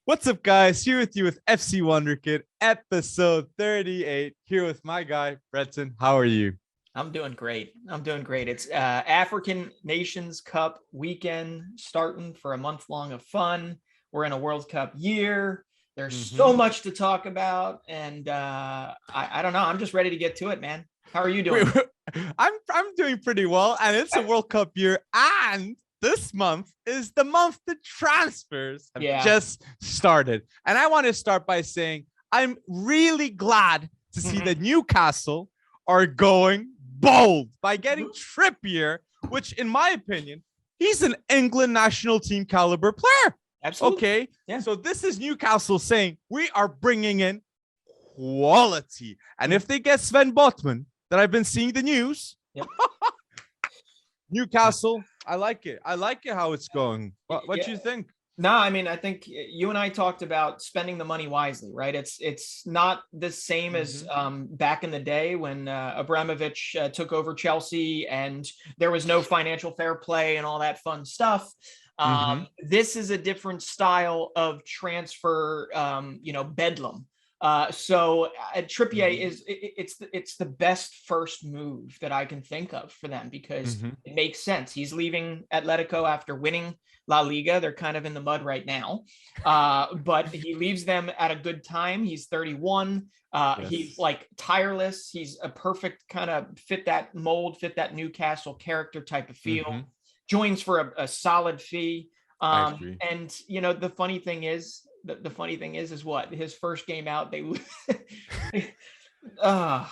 What's up, guys? Here with you with FC Wonderkid, episode 38. Here with my guy, Breton. How are you? I'm doing great. It's African Nations Cup weekend starting for a month long of fun. We're in a World Cup year. There's so Mhm. much to talk about, and I don't know. I'm just ready to get to it, man. How are you Wait, doing? I'm doing pretty well, and it's a World Cup year, and this month is the month the transfers have Yeah. just started. And I want to start by saying I'm really glad to see Mhm. that Newcastle are going bold by getting Trippier, which, in my opinion, he's an England national team caliber player. Absolutely. Okay, Yeah. so this is Newcastle saying we are bringing in quality, and if they get Sven Botman, that I've been seeing the news, Yep. Newcastle, I like it. I like it how it's going. What Yeah. do you think? No, I mean, I think you and I talked about spending the money wisely, right? It's not the same as Mhm. back in the day when Abramovich took over Chelsea and there was no financial fair play and all that fun stuff. Mhm. This is a different style of transfer, bedlam. Trippier Mhm. is it's the best first move that I can think of for them because Mhm. it makes sense. He's leaving Atletico after winning La Liga. They're kind of in the mud right now. But he leaves them at a good time. He's 31. He's Yes. like tireless. He's a perfect kind of fit that mold, fit that Newcastle character type of feel. Mhm. Joins for a solid fee. I agree. And the funny thing is, the funny thing is what his first game out, they lose. uh,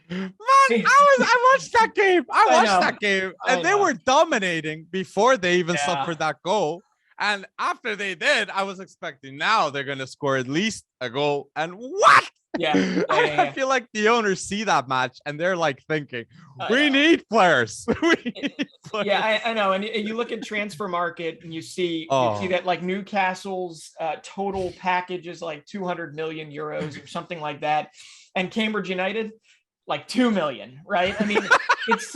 Man, I watched that game. I I watched know. that game, I and they know. were dominating before they even Yeah. suffered that goal. And after they did, I was expecting now they're gonna score at least a goal. And what? Yeah. Yeah. Yeah. I Yeah. feel like the owners see that match and they're like thinking, I we know. need players. We need Yeah, players. I know. And you look at transfer market and you see Oh. that like Newcastle's total package is like 200 million euros or something like that. And Cambridge United, like 2 million, right? I mean, it's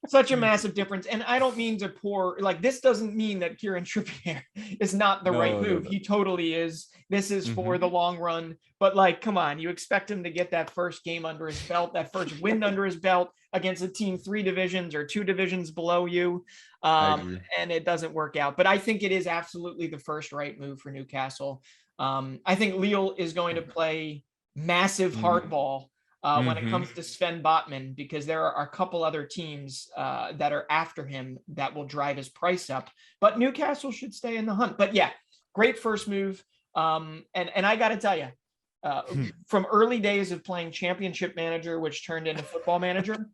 such a massive difference. And I don't mean to pour like this doesn't mean that Kieran Trippier is not the right No, no, move. no. He totally is. This is for Mhm. the long run. But like, come on, you expect him to get that first game under his belt, that first win under his belt against a team 3 divisions or 2 divisions below you. I Um, agree. and it doesn't work out. But I think it is absolutely the first right move for Newcastle. I think Lille is going to play massive hardball when it Mm-hmm. comes to Sven Botman, because there are a couple other teams that are after him that will drive his price up. But Newcastle should stay in the hunt. But yeah, great first move. And I got to tell you, uh, from early days of playing Championship Manager, which turned into Football Manager,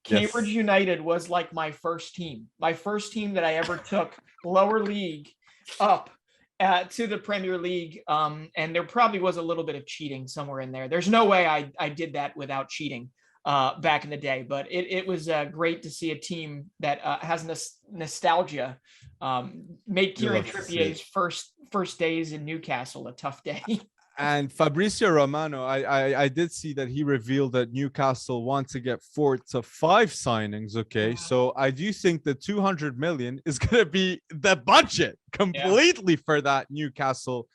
Cambridge Yes. United was like my first team that I ever took lower league up to the Premier League. And there probably was a little bit of cheating somewhere in there. There's no way I did that without cheating back in the day, but it was great to see a team that has nostalgia make You Kieran love to see it. Trippier's first days in Newcastle a tough day. And Fabrizio Romano, I did see that he revealed that Newcastle want to get 4 to 5 signings. Okay, so I do think the 200 million is going to be the budget Yeah. completely for that Newcastle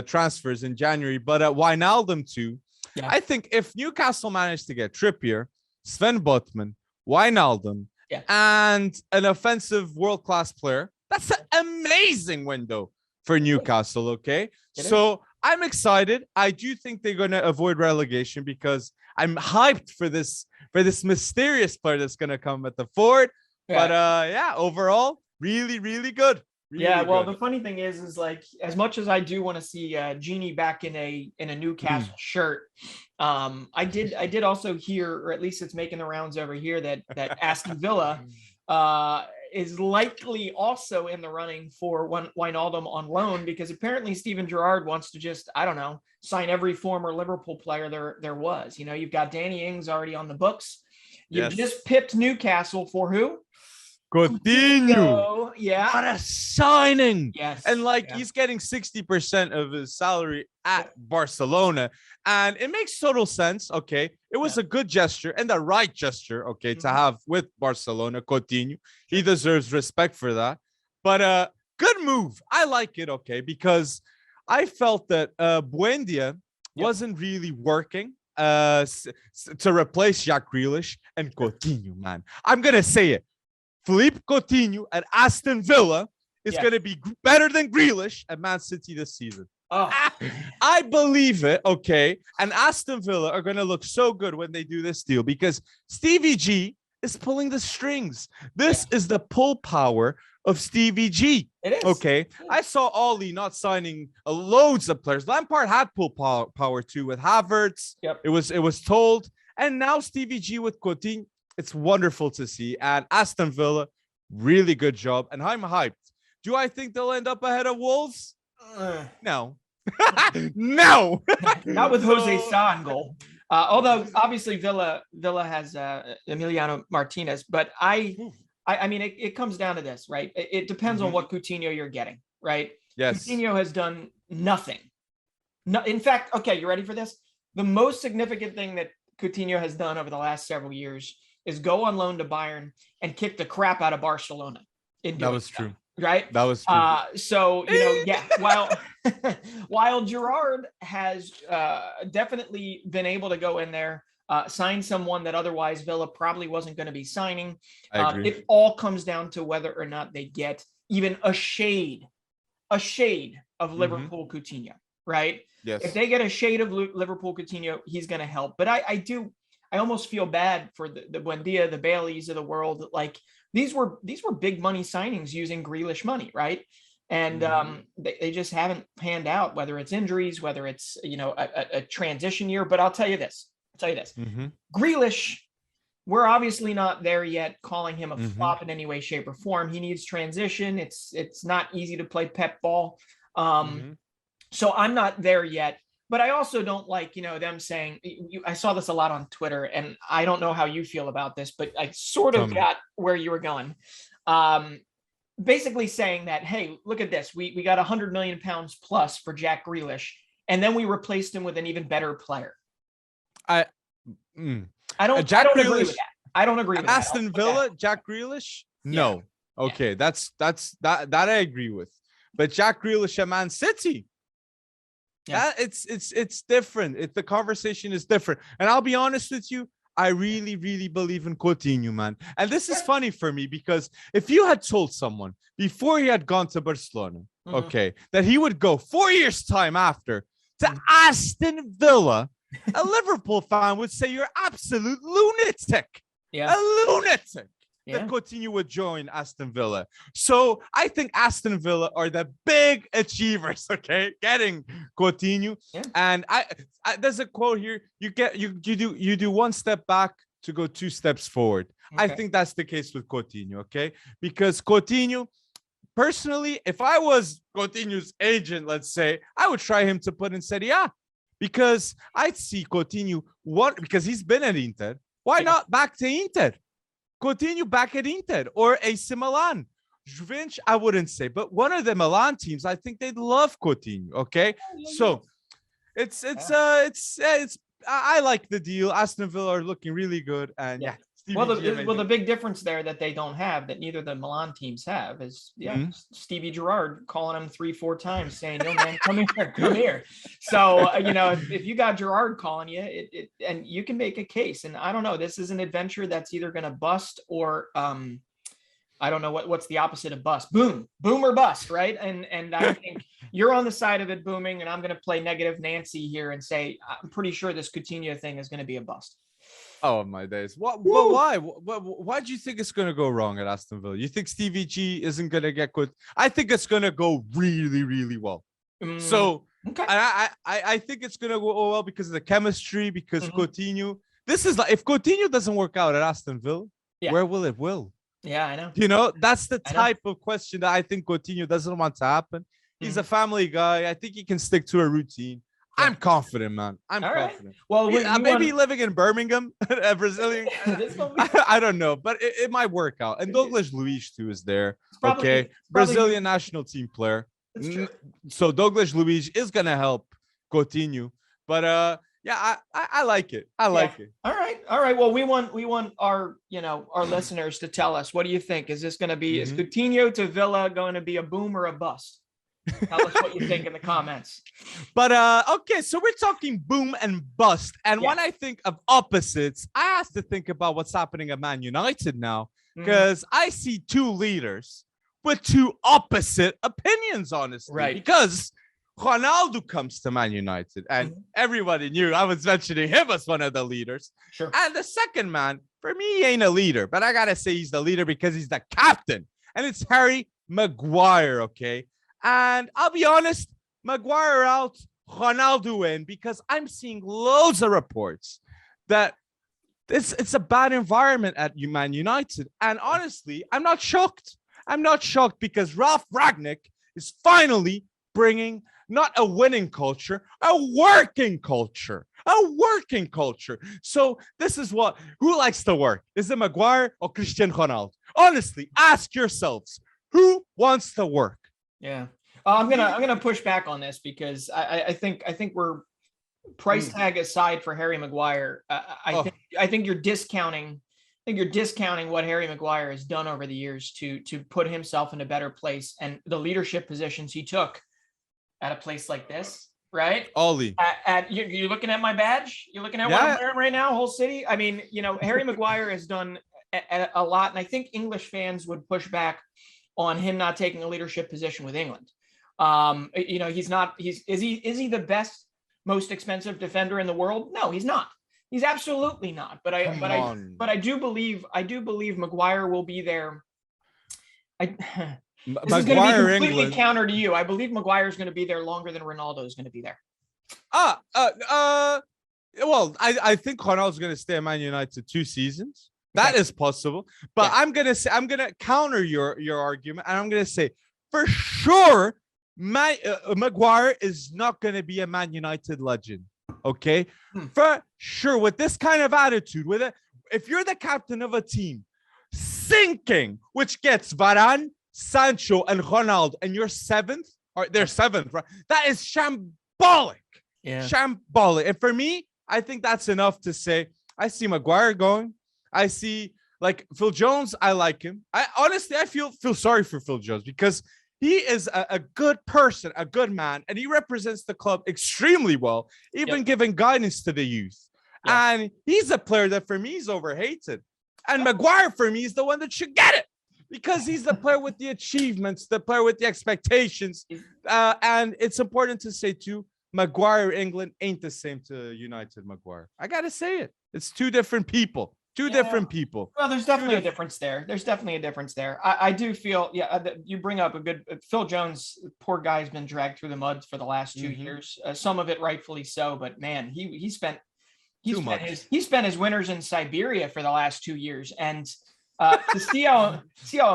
transfers in January. But Wijnaldum too. Yeah. I think if Newcastle managed to get Trippier, Sven Botman, Wijnaldum, Yeah. and an offensive world-class player, that's an amazing window for Newcastle. Okay, so I'm excited. I do think they're going to avoid relegation because I'm hyped for this mysterious player that's going to come at the Ford. Yeah. But yeah, overall, really, really good. Yeah, Really well, good. the funny thing is like as much as I do want to see Genie back in a Newcastle shirt, I did also hear, or at least it's making the rounds over here, that Aston Villa is likely also in the running for Wijnaldum on loan, because apparently Steven Gerrard wants to just, I don't know, sign every former Liverpool player there was. You've got Danny Ings already on the books. You've Yes. just pipped Newcastle for who? Coutinho. Yeah. What a signing. Yes. And like Yeah. he's getting 60% of his salary at Barcelona. And it makes total sense. Okay. It was a good gesture and the right gesture, okay, to have with Barcelona, Coutinho. He deserves respect for that. But good move. I like it, okay, because I felt that Buendia wasn't really working to replace Jack Grealish and Coutinho, man. I'm going to say it. Philippe Coutinho at Aston Villa is going to be better than Grealish at Man City this season. Oh. I believe it, okay? And Aston Villa are going to look so good when they do this deal because Stevie G is pulling the strings. This is the pull power of Stevie G. It is. Okay. I saw Ollie not signing loads of players. Lampard had pull power too with Havertz. Yep. It was told. And now Stevie G with Coutinho. It's wonderful to see. And Aston Villa, really good job. And I'm hyped. Do I think they'll end up ahead of Wolves? No. No. Not with Jose Sa in goal. Although obviously Villa has Emiliano Martinez, but I mean it comes down to this, right? It depends on what Coutinho you're getting, right? Yes. Coutinho has done nothing. No, in fact, okay, you ready for this? The most significant thing that Coutinho has done over the last several years is go on loan to Bayern and kick the crap out of Barcelona. That was true. Right? That was true. So, while Gerrard has definitely been able to go in there, sign someone that otherwise Villa probably wasn't going to be signing. It all comes down to whether or not they get even a shade of Liverpool Coutinho, right? Yes. If they get a shade of Liverpool Coutinho, he's going to help. But I almost feel bad for the Buendia, the Baileys of the world. Like these were big money signings using Grealish money, right? And they just haven't panned out, whether it's injuries, whether it's a transition year. But I'll tell you this. Grealish, we're obviously not there yet calling him a flop in any way, shape, or form. He needs transition. It's not easy to play pep ball. So I'm not there yet. But I also don't like, them saying, I saw this a lot on Twitter, and I don't know how you feel about this, but I sort of got where you were going. Basically saying that, hey, look at this. We got £100 million plus for Jack Grealish, and then we replaced him with an even better player. I don't agree with that. I don't agree with that. Aston Villa, Jack Grealish? No. Yeah. Okay, that's that I agree with. But Jack Grealish at Man City. Yeah, it's different. The conversation is different. And I'll be honest with you, I really, really believe in Coutinho, man. And this is funny for me because if you had told someone before he had gone to Barcelona, okay, that he would go 4 years' time after to Aston Villa, a Liverpool fan would say you're absolute lunatic. Yeah. A lunatic. That Coutinho would join Aston Villa. So I think Aston Villa are the big achievers, okay? Getting Coutinho. Yeah. And I there's a quote here. You do one step back to go 2 steps forward. Okay. I think that's the case with Coutinho, okay? Because Coutinho, personally, if I was Coutinho's agent, let's say, I would try him to put in Serie A. Because I'd see Coutinho, because he's been at Inter. Why not back to Inter? Coutinho back at Inter or AC Milan. Juventus, I wouldn't say, but one of the Milan teams, I think they'd love Coutinho. Okay, so it's I like the deal. Aston Villa are looking really good, and the big difference there that they don't have, that neither the Milan teams have, is Stevie Gerrard calling him 3-4 times saying, "Yo, man, come here." So if you got Gerrard calling you, and you can make a case. And I don't know, this is an adventure that's either going to bust or I don't know what's the opposite of bust. Boom or bust, right? And I think you're on the side of it booming, and I'm going to play negative Nancy here and say I'm pretty sure this Coutinho thing is going to be a bust. Oh my days! Why? Why do you think it's going to go wrong at Aston Villa? You think Stevie G isn't going to get good? I think it's going to go really, really well. So I think it's going to go well because of the chemistry. Because Coutinho, this is like if Coutinho doesn't work out at Aston Villa, where will it? Yeah, I know. That's the type of question that I think Coutinho doesn't want to happen. He's a family guy. I think he can stick to a routine. I'm confident, man. I'm confident. Well, maybe living in Birmingham, a Brazilian. I don't know, but it might work out. And Douglas Luiz too is there. Brazilian national team player. So Douglas Luiz is gonna help Coutinho. But I like it. I like it. All right. Well, we want our our listeners to tell us, what do you think? Is this going to be is Coutinho to Villa going to be a boom or a bust? Tell us what you think in the comments. But okay, so we're talking boom and bust. And when I think of opposites, I have to think about what's happening at Man United now, because I see two leaders with two opposite opinions, honestly. Right. Because Ronaldo comes to Man United, and everybody knew I was mentioning him as one of the leaders. Sure. And the second man, for me, he ain't a leader, but I gotta say he's the leader because he's the captain, and it's Harry Maguire, okay? And I'll be honest, Maguire out, Ronaldo in, because I'm seeing loads of reports that it's a bad environment at Man United. And honestly, I'm not shocked. I'm not shocked because Ralf Rangnick is finally bringing not a winning culture, a working culture. A working culture. So this is who likes to work? Is it Maguire or Cristiano Ronaldo? Honestly, ask yourselves, who wants to work? Yeah, I'm gonna push back on this because I think we're price tag aside for Harry Maguire. I think you're discounting. I think you're discounting what Harry Maguire has done over the years to put himself in a better place and the leadership positions he took at a place like this. Right, Ollie. You're looking at my badge. You're looking at what I'm wearing right now. Whole city. I mean, Harry Maguire has done a lot, and I think English fans would push back on him not taking a leadership position with England. He's not. Is he the best, most expensive defender in the world? No, he's not. He's absolutely not. But I do believe Maguire will be there. This is going to be completely counter to you. I believe Maguire is going to be there longer than Ronaldo is going to be there. Well, I think Ronaldo's going to stay at Man United 2 seasons. That is possible. But I'm going to counter your argument, and I'm going to say for sure Maguire is not going to be a Man United legend. Okay? For sure, with this kind of attitude, if you're the captain of a team sinking, which gets Varane, Sancho and Ronaldo, and you're seventh, or they're seventh, right? That is shambolic. Yeah. Shambolic. And for me, I think that's enough to say, I see Maguire going. I see, like, Phil Jones, I like him. I feel sorry for Phil Jones because he is a good person, a good man, and he represents the club extremely well, even giving guidance to the youth. And he's a player that, for me, is overhated. And Maguire, for me, is the one that should get it. Because he's the player with the achievements, the player with the expectations. And it's important to say, too, Maguire England ain't the same to United Maguire. I got to say it. It's two different people. Different people. Well, there's definitely a difference there. I do feel, you bring up a good Phil Jones. Poor guy's been dragged through the mud for the last 2 years. Some of it rightfully so, but man, he spent his winters in Siberia for the last 2 years, and to see how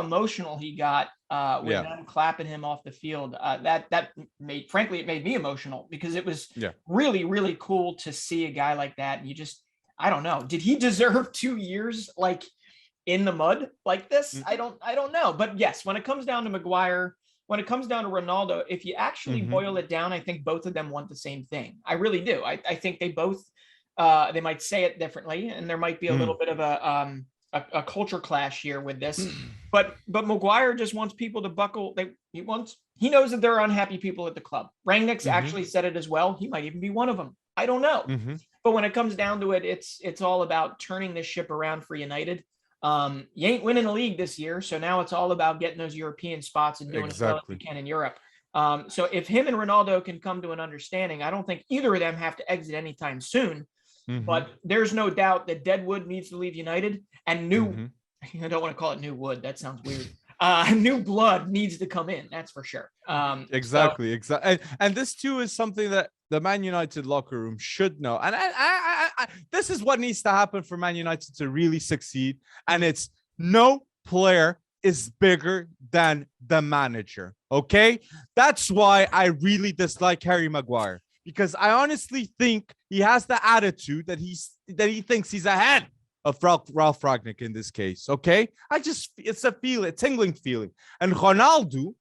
emotional he got with them clapping him off the field, that made me emotional because it was really, really cool to see a guy like that. And I don't know. Did he deserve 2 years like in the mud like this? I don't know. But yes, when it comes down to Maguire, when it comes down to Ronaldo, if you actually boil it down, I think both of them want the same thing. I really do. I think they both they might say it differently, and there might be a little bit of a culture clash here with this. But Maguire just wants people to buckle. He knows that there are unhappy people at the club. Rangnick's actually said it as well. He might even be one of them. I don't know. But when it comes down to it, it's all about turning this ship around for United. You ain't winning the league this year, so now it's all about getting those European spots and doing as well as you can in Europe. So if him and Ronaldo can come to an understanding, I don't think either of them have to exit anytime soon. But there's no doubt that Deadwood needs to leave United, and I don't want to call it new wood. That sounds weird. New blood needs to come in. That's for sure. Exactly. And this too is something that the Man United locker room should know. And I this is what needs to happen for Man United to really succeed. And it's no player is bigger than the manager. Okay. That's why I really dislike Harry Maguire, because I honestly think he has the attitude that he thinks he's ahead of Ralf Rangnick in this case. Okay. It's a tingling feeling. And Ronaldo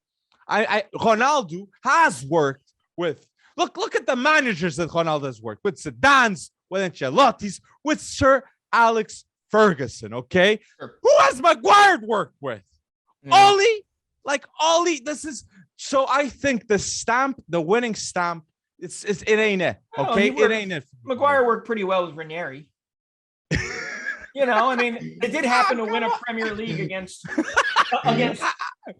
has worked with, look at the managers that Ronaldo has worked with: Zidane's, with Ancelotti's, with Sir Alex Ferguson. Okay. Sure. Who has Maguire worked with? Ollie, this is So I think the winning stamp, it ain't it. Oh, Okay, it ain't it. Maguire worked pretty well with Ranieri. I mean, it did happen to win a Premier League against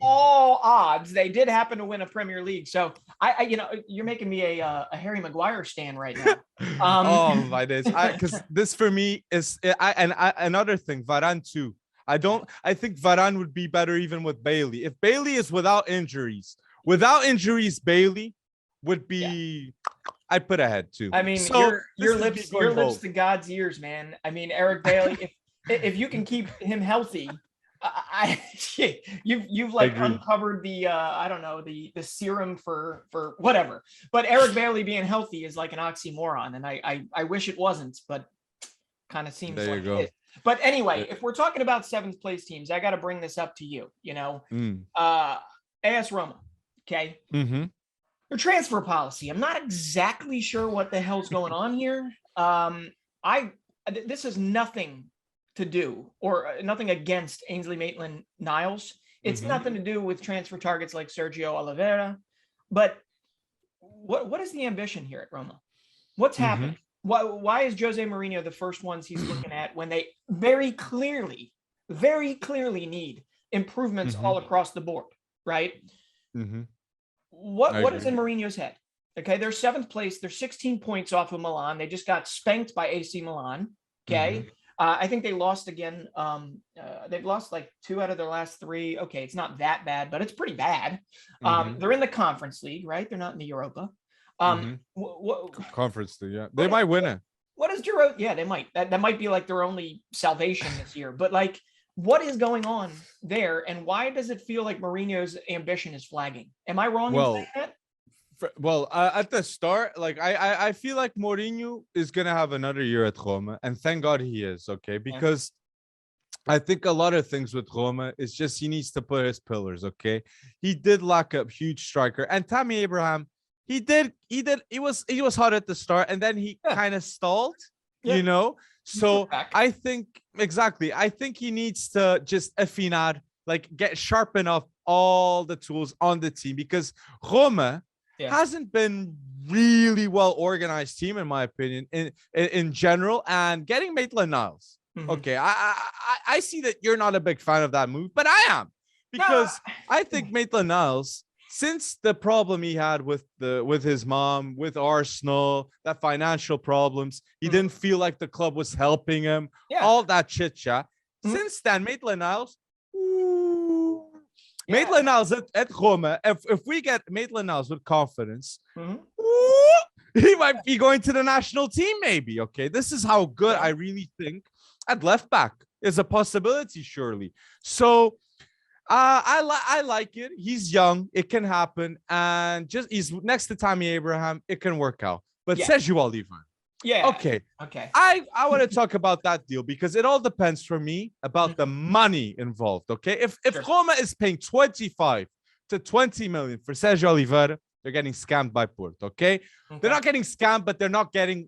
all odds. They did happen to win a Premier League. So you're making me a Harry Maguire stan right now. Oh my days! Because this for me is another thing. Varane too. I think Varane would be better even with Bailey. If Bailey is without injuries, Bailey would be. I'd put ahead too. I mean, so your lips to God's ears, man. I mean, Eric Bailey, if you can keep him healthy, you've like uncovered the I don't know, the serum for whatever. But Eric Bailey being healthy is like an oxymoron, and I wish it wasn't, but kind of seems like it is. But anyway, if we're talking about 7th place teams, I got to bring this up to you. AS Roma, okay. Mm-hmm. Their transfer policy. I'm not exactly sure what the hell's going on here. This has nothing to do or nothing against Ainsley Maitland-Niles. It's nothing to do with transfer targets like Sergio Oliveira. But what is the ambition here at Roma? What's happening? Why is Jose Mourinho the first ones he's looking at when they very clearly need improvements all across the board, right? What is in Mourinho's head? Okay, they're 7th place. They're 16 points off of Milan. They just got spanked by AC Milan. Okay, I think they lost again. They've lost like 2 out of their last 3. Okay, it's not that bad, but it's pretty bad. They're in the Conference League, right? They're not in the Europa. Conference League, yeah. They might win it. What is Giroud? Yeah, they might. That might be like their only salvation this year. But like, what is going on there, and why does it feel like Mourinho's ambition is flagging? Am I wrong in saying that? At the start, like I feel like Mourinho is gonna have another year at Roma, and thank God he is. Okay, because I think a lot of things with Roma is just he needs to put his pillars. Okay, he did lack a huge striker, and Tammy Abraham. He was hot at the start, and then he kind of stalled, So I think he needs to just affinar, like sharpen up all the tools on the team, because Roma hasn't been really well organized team in my opinion in general. And getting Maitland-Niles, okay, I see that you're not a big fan of that move, but I am, because I think Maitland-Niles, since the problem he had with his mom, with Arsenal, that financial problems, he didn't feel like the club was helping him, all that chit chat. Since then, Maitland-Niles, Maitland-Niles at Roma, if we get Maitland-Niles with confidence, he might be going to the national team maybe. Okay, this is how good I really think at left back is a possibility, surely. So I like it. He's young. It can happen. And he's next to Tammy Abraham. It can work out. But Sergio Oliveira. Yeah. Okay. I want to talk about that deal, because it all depends for me about the money involved. Okay. If Roma is paying 25 to 20 million for Sergio Oliveira, they're getting scammed by Porto. Okay. They're not getting scammed, but they're not getting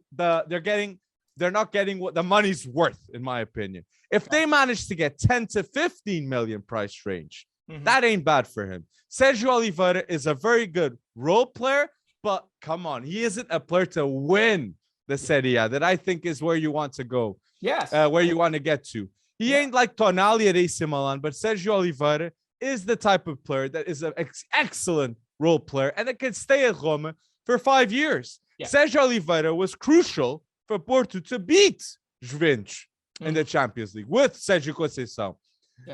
what the money's worth, in my opinion. If they manage to get 10 to 15 million price range, that ain't bad for him. Sergio Oliveira is a very good role player, but come on, he isn't a player to win the Serie A that I think is where you want to go. Yes. Where you want to get to. He ain't like Tonali at AC Milan, but Sergio Oliveira is the type of player that is an excellent role player and that can stay at Roma for 5 years. Sergio Oliveira was crucial for Porto to beat Juventus in the Champions League with Sergio Conceição.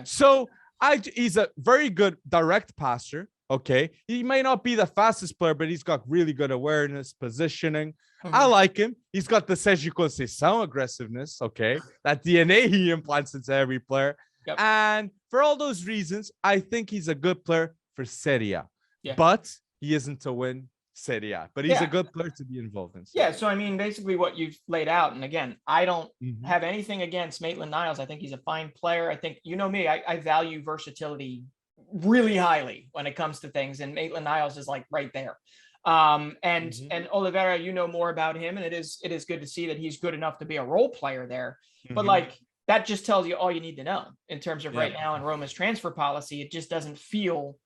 So he's a very good direct passer. Okay, he may not be the fastest player, but he's got really good awareness, positioning. I like him. He's got the Sergio Conceição aggressiveness. Okay, that DNA he implants into every player. And for all those reasons, I think he's a good player for Serie A. But he isn't to win Serie A, but he's a good player to be involved in. So I mean, basically what you've laid out, and again, I don't have anything against Maitland-Niles. I think he's a fine player. I think, you know me, I value versatility really highly when it comes to things, and Maitland-Niles is like right there. And Oliveira, you know more about him, and it is good to see that he's good enough to be a role player there. But like, that just tells you all you need to know in terms of right now in Roma's transfer policy. It just doesn't feel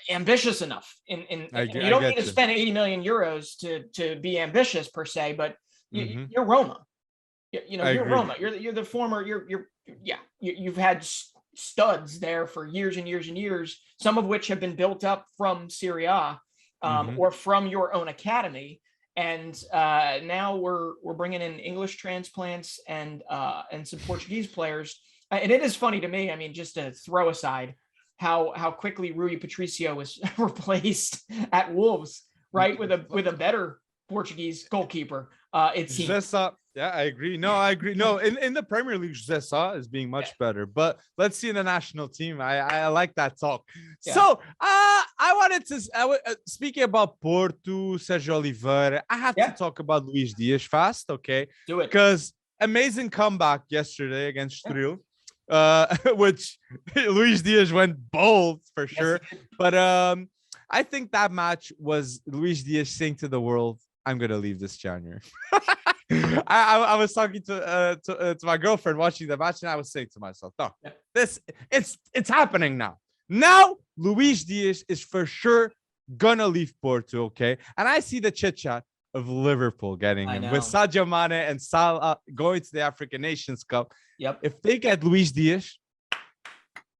ambitious enough. You don't need to spend 80 million euros to be ambitious per se, but you're Roma. You're Roma. You're the former. You've had studs there for years and years and years, some of which have been built up from Serie A or from your own academy. And now we're bringing in English transplants and some Portuguese players. And it is funny to me. I mean, just to throw aside how quickly Rui Patricio was replaced at Wolves, right, with a better Portuguese goalkeeper. It seems. Yeah, I agree. No, I agree. No, in the Premier League, José is being much better. But let's see in the national team. I like that talk. Yeah. So I wanted to speaking about Porto, Sergio Oliveira. I have to talk about Luis Diaz fast. Okay, do it, because amazing comeback yesterday against Estoril, which Luis Diaz went bold for sure. But I think that match was Luis Diaz saying to the world, "I'm gonna leave this January." I was talking to my girlfriend watching the match, and I was saying to myself, "No, it's happening now. Now Luis Diaz is for sure gonna leave Porto." Okay, and I see the chit chat of Liverpool getting him with Sadio Mane and Salah going to the African Nations Cup. Yep. If they get Luis Diaz,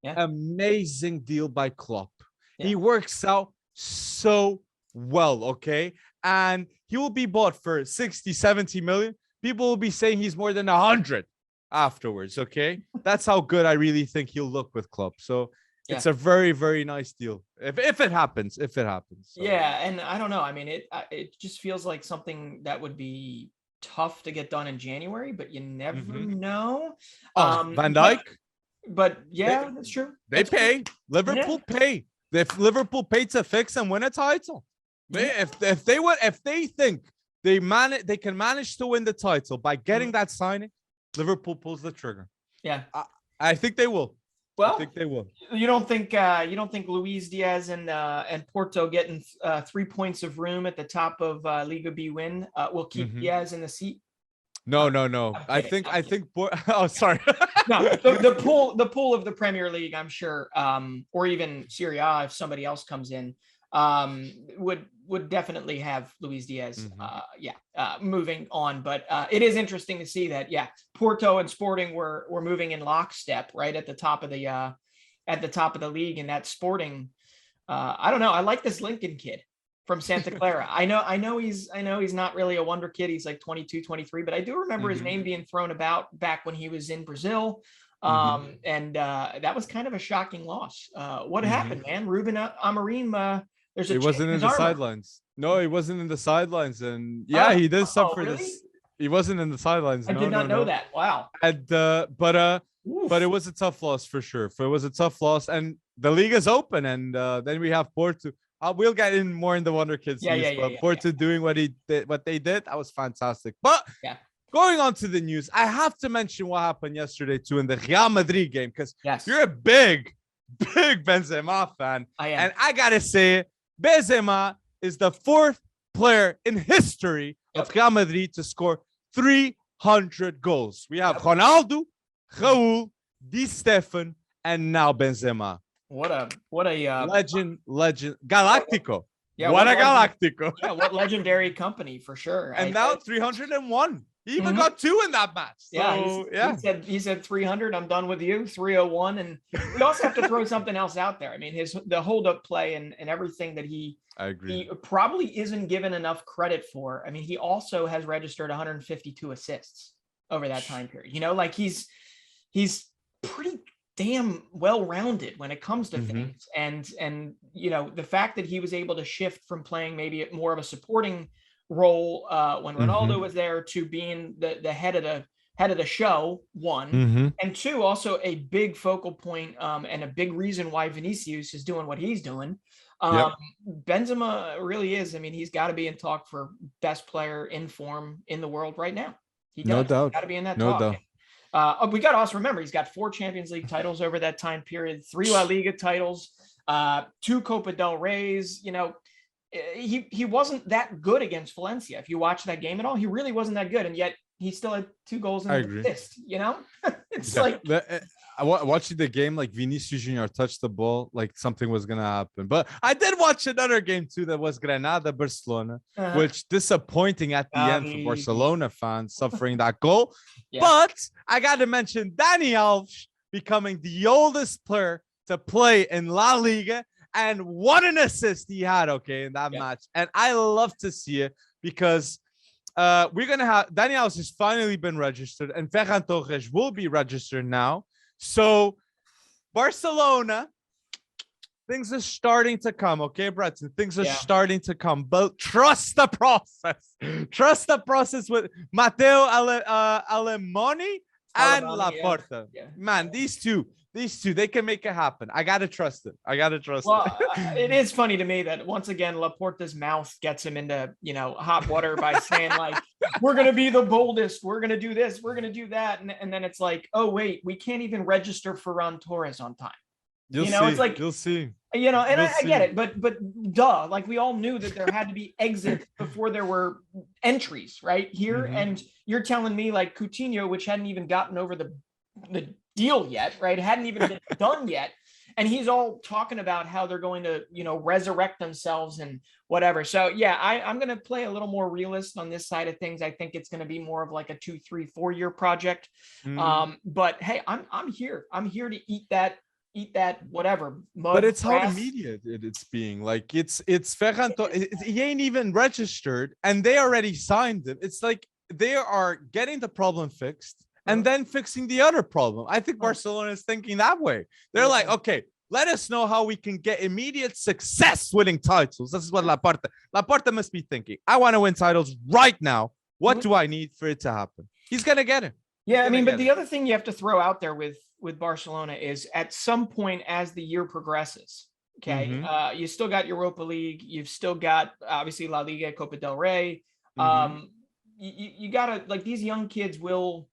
amazing deal by Klopp. Yeah. He works out so well. Okay. And he will be bought for 60, 70 million. People will be saying he's more than 100 afterwards. Okay. That's how good I really think he'll look with Klopp. So it's a very, very nice deal. If it happens. So. Yeah. And I don't know. I mean, it just feels like something that would be tough to get done in January, but you never know. Van Dijk. But that's true. They pay. Liverpool pay. If Liverpool pay to fix and win a title. If they think they can manage to win the title by getting that signing, Liverpool pulls the trigger. Yeah, I think they will. Well, I think they will. You don't think Luis Diaz and Porto getting 3 points of room at the top of Liga B win will keep Diaz in the seat? No. I think. Oh, sorry. No, the pool of the Premier League, I'm sure, or even Serie A, if somebody else comes in, would definitely have Luis Diaz moving on. But it is interesting to see that Porto and Sporting were moving in lockstep right at the top of the league. And that Sporting, I don't know, I like this Lincoln kid from Santa Clara. I know he's not really a wonder kid. He's like 22, 23, but I do remember his name being thrown about back when he was in Brazil. And that was kind of a shocking loss. What happened, man? Ruben Amorim, he wasn't in the sidelines. No, he wasn't in the sidelines. And he did suffer this. He wasn't in the sidelines. I did not know that. Wow. And but it was a tough loss for sure. It was a tough loss, and the league is open, and then we have Porto. We'll get in more in the Wonderkid news, but Porto doing what they did, that was fantastic. But going on to the news, I have to mention what happened yesterday too in the Real Madrid game, because you're a big Benzema fan, and I gotta say, Benzema is the 4th player in history of Real Madrid to score 300 goals. We have Ronaldo, Raul, Di Stefan, and now Benzema. What a legend, Galactico. Yeah, what a Galactico. Yeah, what legendary company for sure. And now 301. He even got 2 in that match. So, he said 300. I'm done with you. 301. And we also have to throw something else out there. I mean, the hold up play and everything that he probably isn't given enough credit for. I mean, he also has registered 152 assists over that time period. You know, like he's pretty damn well-rounded when it comes to things. And you know, the fact that he was able to shift from playing maybe more of a supporting role when Ronaldo was there to being the head of the show, one, and two, also a big focal point and a big reason why Vinicius is doing what he's doing. Benzema really is. I mean, he's got to be in talk for best player in form in the world right now. He does. No doubt. Got to be in that talk. We got to also remember he's got 4 Champions League titles over that time period, 3 La Liga titles, 2 Copa del Reys. You know, he wasn't that good against Valencia. If you watch that game at all, he really wasn't that good. And yet he still had 2 goals I and an agree. assist, you know? It's Yeah. like, Watching the game, like Vinicius Jr. touched the ball, like something was gonna happen. But I did watch another game too that was Granada Barcelona, which disappointing at the end for Barcelona fans suffering that goal. Yeah. But I gotta mention Dani Alves becoming the oldest player to play in La Liga, and what an assist he had, okay, in that match. And I love to see it because we're gonna have Dani Alves has finally been registered, and Ferran Torres will be registered now. So Barcelona, things are starting to come, okay, Breton? Things are starting to come, but trust the process. Trust the process with Matteo Alemany and Laporta. Yeah. Man, these two, they can make it happen. I gotta trust it. Well, it is funny to me that once again Laporta's mouth gets him into, you know, hot water by saying like, we're gonna be the boldest, we're gonna do this, we're gonna do that, and then it's like, oh wait, we can't even register Ferran Torres on time. It's like, you'll see. You know, and I get it, but duh, like we all knew that there had to be exits before there were entries, right here. And you're telling me like Coutinho, which hadn't even gotten over the deal yet, right? It hadn't even been done yet. And he's all talking about how they're going to, you know, resurrect themselves and whatever. So yeah, I'm going to play a little more realist on this side of things. I think it's going to be more of like a 2, 3, 4 year project. But hey, I'm here. I'm here to eat that whatever mud, but it's grass. how immediate it's being. Like it's Ferran. He ain't even registered, and they already signed him. It's like they are getting the problem fixed and then fixing the other problem. I think Barcelona is thinking that way. They're like, okay, let us know how we can get immediate success winning titles. This is what Laporta must be thinking. I want to win titles right now. What do I need for it to happen? He's gonna get it. Yeah, I mean, but the other thing you have to throw out there with Barcelona is at some point as the year progresses, okay, you still got Europa League, you've still got obviously La Liga, Copa del Rey. You gotta, like, these young kids will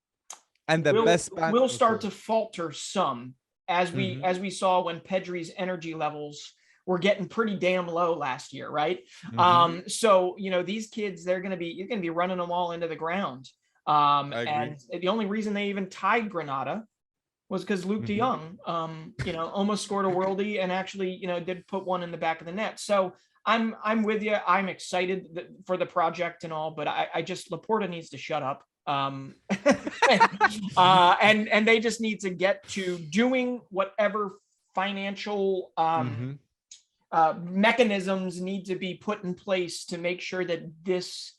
start to falter some as we saw when Pedri's energy levels were getting pretty damn low last year, right? So you know, these kids, you're gonna be running them all into the ground. And the only reason they even tied Granada was because Luke de Jong, you know, almost scored a worldie and actually, you know, did put one in the back of the net. So I'm with you. I'm excited for the project and all, but I just, Laporta needs to shut up. And they just need to get to doing whatever financial mechanisms need to be put in place to make sure that this,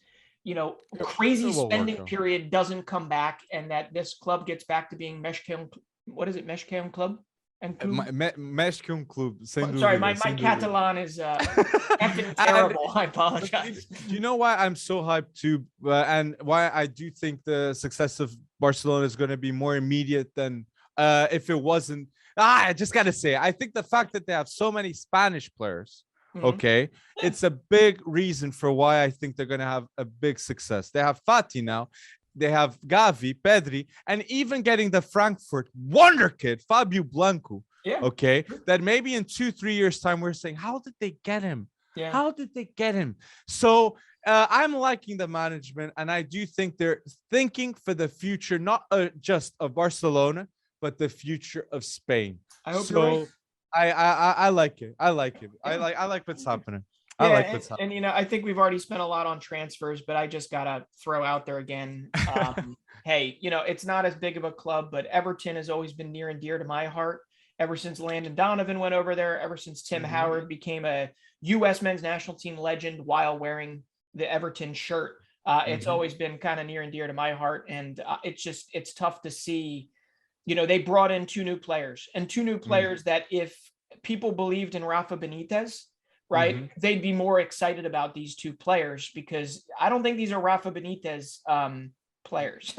you know, crazy spending period doesn't come back, and that this club gets back to being Meshkeon. What is it? Meshkeon Club? And Meshkeon Club. Sorry, my Catalan is effing terrible. I apologize. Do you know why I'm so hyped too, and why I do think the success of Barcelona is going to be more immediate than if it wasn't? I just gotta say, I think the fact that they have so many Spanish players. Okay, it's a big reason for why I think they're going to have a big success. They have Fati now, they have Gavi, Pedri, and even getting the Frankfurt Wonderkid, Fabio Blanco. Okay, that maybe in 2-3 years time we're saying, how did they get him? How did they get him? So I'm liking the management, and I do think they're thinking for the future, not just of Barcelona, but the future of Spain. I hope you're right. I like it. I like what's happening. And you know, I think we've already spent a lot on transfers, but I just gotta throw out there again. Hey, you know, it's not as big of a club, but Everton has always been near and dear to my heart. Ever since Landon Donovan went over there, ever since Tim Howard became a U.S. men's national team legend while wearing the Everton shirt, it's always been kind of near and dear to my heart. And it's tough to see. You know, they brought in 2 new players that if people believed in Rafa Benitez, right, they'd be more excited about these 2 players, because I don't think these are Rafa Benitez players.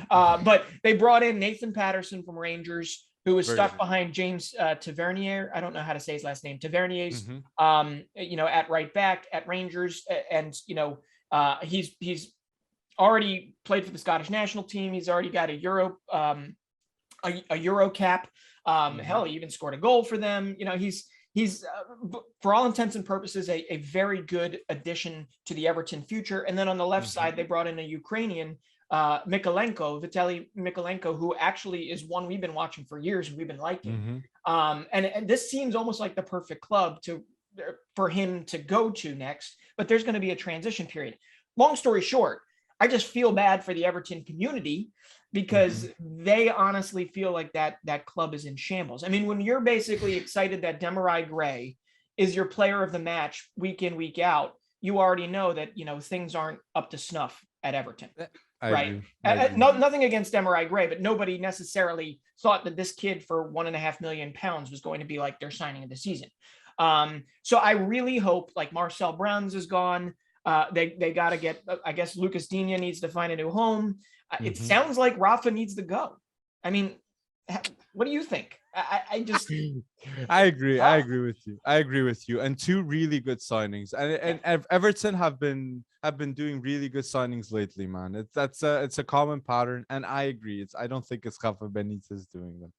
But they brought in Nathan Patterson from Rangers, who was stuck behind James Tavernier. I don't know how to say his last name. Tavernier's, you know, at right back at Rangers. And, you know, he's already played for the Scottish national team. He's already got a Euro cap. Hell, he even scored a goal for them. You know, he's for all intents and purposes a very good addition to the Everton future. And then on the left side, they brought in a Ukrainian, Vitaly Mikalenko, who actually is one we've been watching for years, we've been liking. Mm-hmm. And this seems almost like the perfect club for him to go to next, but there's going to be a transition period. Long story short, I just feel bad for the Everton community because they honestly feel like that club is in shambles. I mean, when you're basically excited that Demarai Gray is your player of the match week in, week out, you already know that, things aren't up to snuff at Everton. Right. Nothing against Demarai Gray, but nobody necessarily thought that this kid for £1.5 million was going to be like their signing of the season. So I really hope, like, Marcel Brands is gone. They got to get, I guess Lucas Digne needs to find a new home. It sounds like Rafa needs to go. I mean, what do you think? I agree. I agree with you. And two really good signings. And Everton have been doing really good signings lately, man. It's a common pattern, and I agree. I don't think it's Rafa Benitez doing them.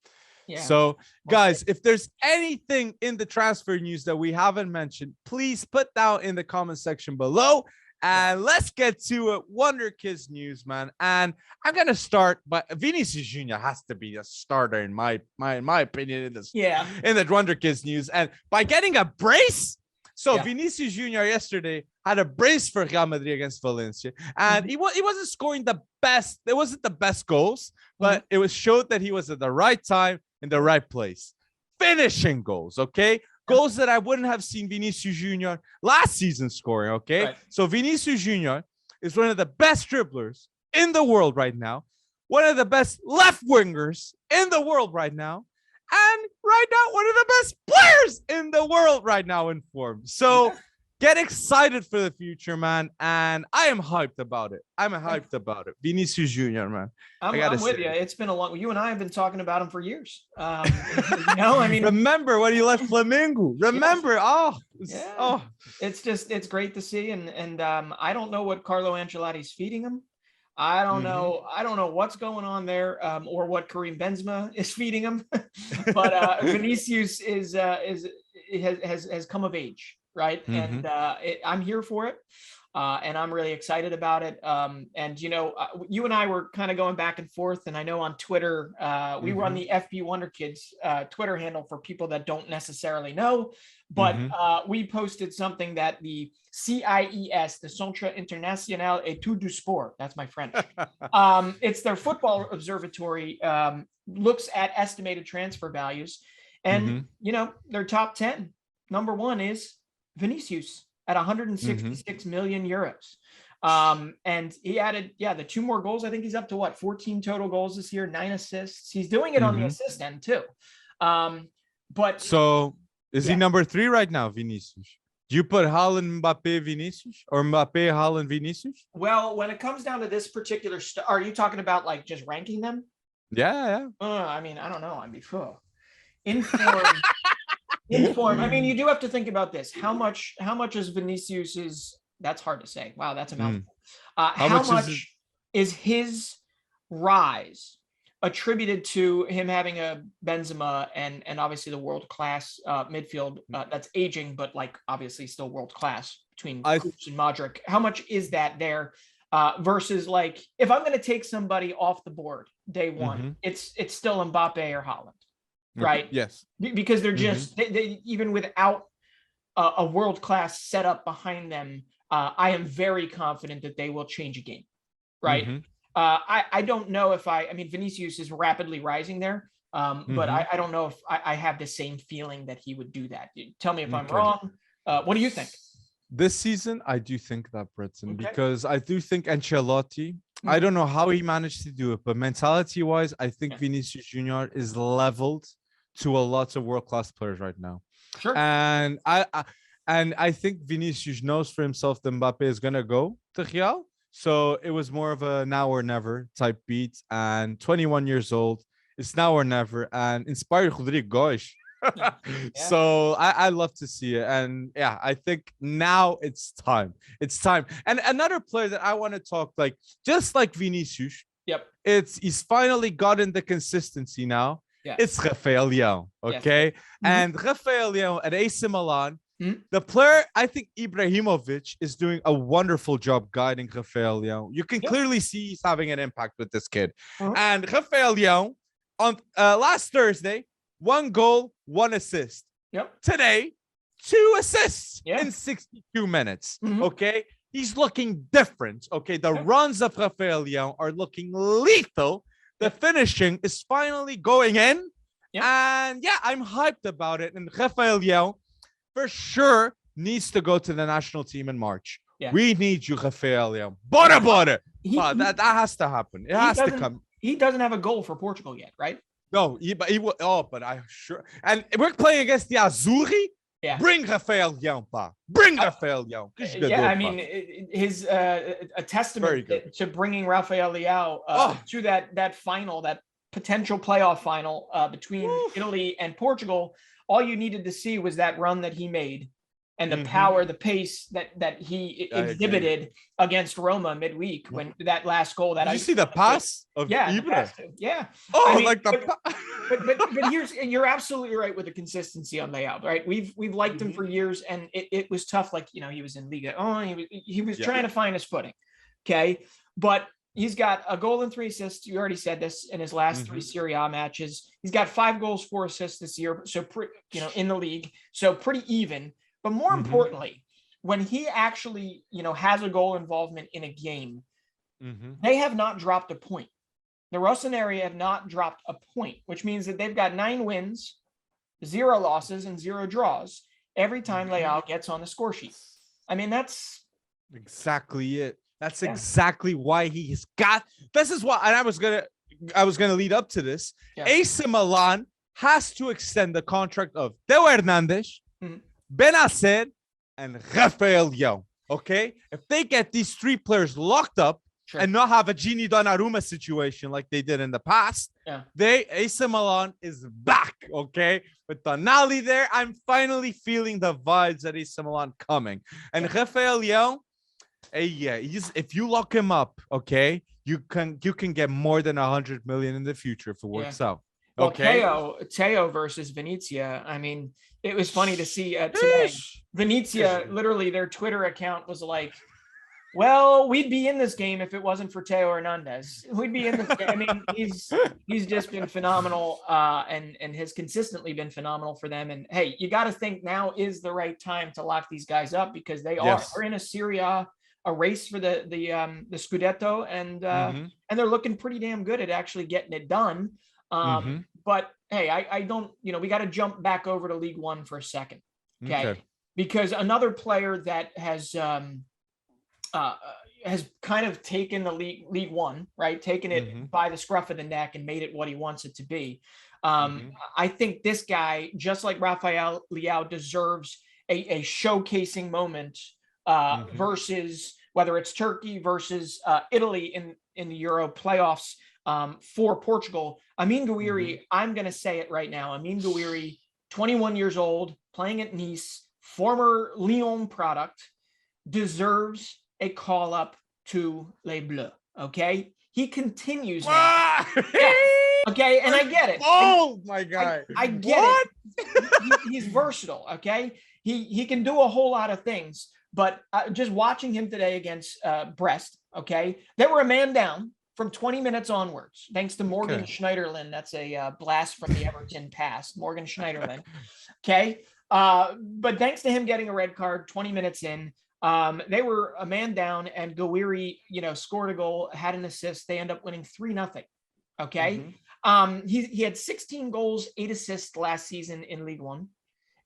Yeah. So, guys, if there's anything in the transfer news that we haven't mentioned, please put down in the comment section below. And let's get to it. Wonderkid's news, man. And I'm gonna start, but Vinicius Jr has to be a starter in my opinion in this. In the Wonderkid's news, and by getting a brace. So Vinicius Jr yesterday had a brace for Real Madrid against Valencia, and he wasn't scoring the best. It wasn't the best goals, but it was showed that he was at the right time in the right place, finishing goals. Okay. Goals that I wouldn't have seen Vinicius Jr. last season scoring, okay? Right. So Vinicius Jr. is one of the best dribblers in the world right now, one of the best left wingers in the world right now, and right now, one of the best players in the world right now in form. So get excited for the future, man, and I am hyped about it. Vinicius Jr., man. I'm with you. It's been a long. You and I have been talking about him for years. I mean, remember when he left Flamengo? Remember? It's great to see, and I don't know what Carlo Ancelotti's feeding him. I don't know. I don't know what's going on there, or what Karim Benzema is feeding him. But Vinicius has come of age. Right. And I'm here for it. And I'm really excited about it. And, you and I were kind of going back and forth. And I know on Twitter, we run the FB Wonderkids Twitter handle for people that don't necessarily know. But we posted something that the CIES, the Centre International Études du Sport, that's my French. It's their football observatory, looks at estimated transfer values. And, their top 10. Number one is Vinicius at 166 million euros. And he added, the 2 more goals. I think he's up to 14 total goals this year, 9 assists. He's doing it on the assist end too. But so is he number 3 right now, Vinicius? Do you put Haaland, Mbappe, Vinicius, or Mbappe, Haaland, Vinicius? Well, when it comes down to this particular, are you talking about like just ranking them? Yeah. I mean, I don't know. I'd be full. In form. I mean, you do have to think about this. How much is Vinicius that's hard to say. Wow, that's a mouthful. How much is his rise attributed to him having a Benzema and obviously the world-class midfield that's aging, but like obviously still world-class between Kroos and Modric? How much is that there versus like if I'm going to take somebody off the board day one, it's still Mbappe or Haaland. Right. Yes. Because they're just they even without a world-class setup behind them, I am very confident that they will change a game. Right. I don't know if I mean, Vinicius is rapidly rising there. But I don't know if I have the same feeling that he would do that. Tell me if I'm wrong. What do you think? This season, I do think that, Britain, because I do think Ancelotti, I don't know how he managed to do it, but mentality-wise, I think Vinicius Jr. is leveled to a lot of world-class players right now. Sure. And I think Vinicius knows for himself that Mbappe is going to go to Real. So it was more of a now or never type beat. And 21 years old, it's now or never. And inspired Rodrigo Goes. So I love to see it. And yeah, I think now it's time. It's time. And another player that I want to talk, like just like Vinicius, he's finally gotten the consistency now. It's Rafael Leao. Okay. And Rafael Leao at AC Milan The player, I think Ibrahimovic is doing a wonderful job guiding Rafael Leao. You can clearly see he's having an impact with this kid. And Rafael Leao, on last Thursday, 1 goal, 1 assist. Today, 2 assists in 62 minutes. Okay? He's looking different. Okay? The runs of Rafael Leao are looking lethal. The finishing is finally going in. And I'm hyped about it. And Rafael Leao, for sure, needs to go to the national team in March. We need you, Rafael Leao. Butter. That has to happen. It has to come. He doesn't have a goal for Portugal yet, right? No, but he will. Oh, but I sure. And we're playing against the Azzurri. Bring Rafael Leao, pa. Bring Rafael Leao. I mean, his a testament to bringing Rafael Leao to that final, that potential playoff final between Italy and Portugal. All you needed to see was that run that he made and the power, the pace that he exhibited against Roma midweek when that last goal. Did you see the pass of Ibra? Oh, I mean, but you're absolutely right with the consistency on Leao, right? We've liked him for years, and it was tough. Like, he was in Liga. He was trying to find his footing. Okay, but he's got a goal and 3 assists. You already said this in his last 3 Serie A matches. He's got 5 goals, 4 assists this year. So, in the league, so pretty even. But more importantly, when he actually, has a goal involvement in a game, they have not dropped a point. The Rossoneri have not dropped a point, which means that they've got 9 wins, 0 losses, and 0 draws every time Leao gets on the score sheet. I mean, that's exactly it. That's exactly why he's got. This is why, and I was gonna lead up to this. AC Milan has to extend the contract of Theo Hernandez, Benacer, and Rafael Leao. Okay, if they get these 3 players locked up and not have a Gini Donnarumma situation like they did in the past, AC Milan is back. Okay, with Tonali there, I'm finally feeling the vibes at AC Milan coming. And Rafael Leao, if you lock him up, okay, you can get more than 100 million in the future if it works out. Okay. Well, Theo versus Venezia. I mean, it was funny to see today. Venezia, literally, their Twitter account was like, "Well, we'd be in this game if it wasn't for Theo Hernandez. We'd be in this game." I mean, he's just been phenomenal, and has consistently been phenomenal for them. And hey, you got to think now is the right time to lock these guys up because they're in a Serie A race for the Scudetto, and they're looking pretty damn good at actually getting it done. But hey, I don't, we got to jump back over to League One for a second. Okay. Because another player that has kind of taken the League One, right? Taken it by the scruff of the neck and made it what he wants it to be. I think this guy, just like Rafael Leao, deserves a showcasing moment versus whether it's Turkey versus Italy in the Euro playoffs for Portugal. Amine Gouiri, I'm going to say it right now. Amine Gouiri, 21 years old, playing at Nice, former Lyon product, deserves a call up to Les Bleus. Okay, he continues now. Okay, and I get it. Oh my God, I get it. He's versatile. Okay, he can do a whole lot of things. But just watching him today against Brest, okay, they were a man down from 20 minutes onwards, thanks to Morgan Schneiderlin. That's a blast from the Everton past, Morgan Schneiderlin. Okay, but thanks to him getting a red card 20 minutes in, they were a man down, and Gouiri, scored a goal, had an assist. They end up winning 3-0. Okay, he had 16 goals, 8 assists last season in League One.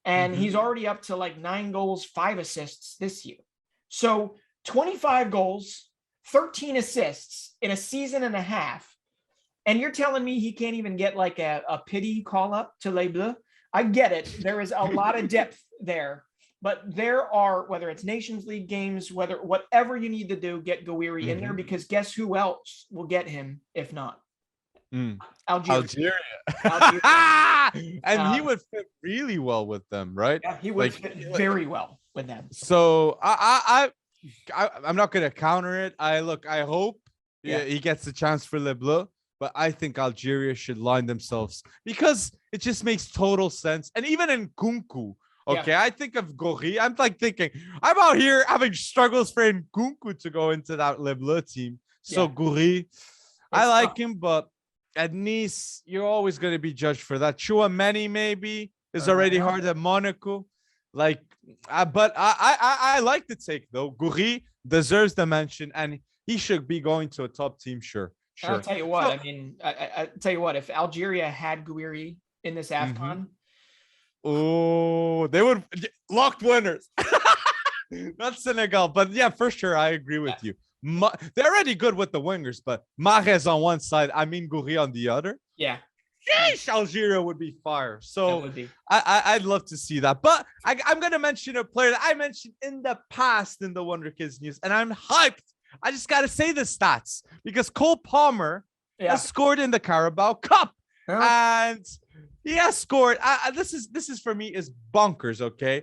And he's already up to like 9 goals, 5 assists this year. So 25 goals, 13 assists in a season and a half. And you're telling me he can't even get like a pity call up to Les Bleus? I get it. There is a lot of depth there. But there are, whether it's Nations League games, whatever you need to do, get Gouiri in there, because guess who else will get him if not? Algeria. And he would fit really well with them, right? Yeah, he would fit very well with them. So I'm not gonna counter it. I hope he gets a chance for Les Bleus, but I think Algeria should line themselves because it just makes total sense. And even in Nkunku, Okay, I think of Gouiri. I'm like thinking, I'm out here having struggles for Nkunku to go into that Le Bleu team. So Gouiri, I like him, but at Nice, you're always going to be judged for that. Chouameni maybe is already hard at Monaco. Like, but I like the take though. Gouiri deserves the mention, and he should be going to a top team. Sure. I'll tell you what. I mean, I tell you what. If Algeria had Gouiri in this AFCON, oh, they would locked winners. Not Senegal, but yeah, for sure, I agree with you. They're already good with the wingers, but Mahrez on one side, Amine Gouiri on the other. Yeah. Sheesh, Algeria would be fire. So I'd love to see that. But I'm going to mention a player that I mentioned in the past in the Wonderkids news, and I'm hyped. I just got to say the stats because Cole Palmer has scored in the Carabao Cup. And he has scored. This is for me is bonkers, okay?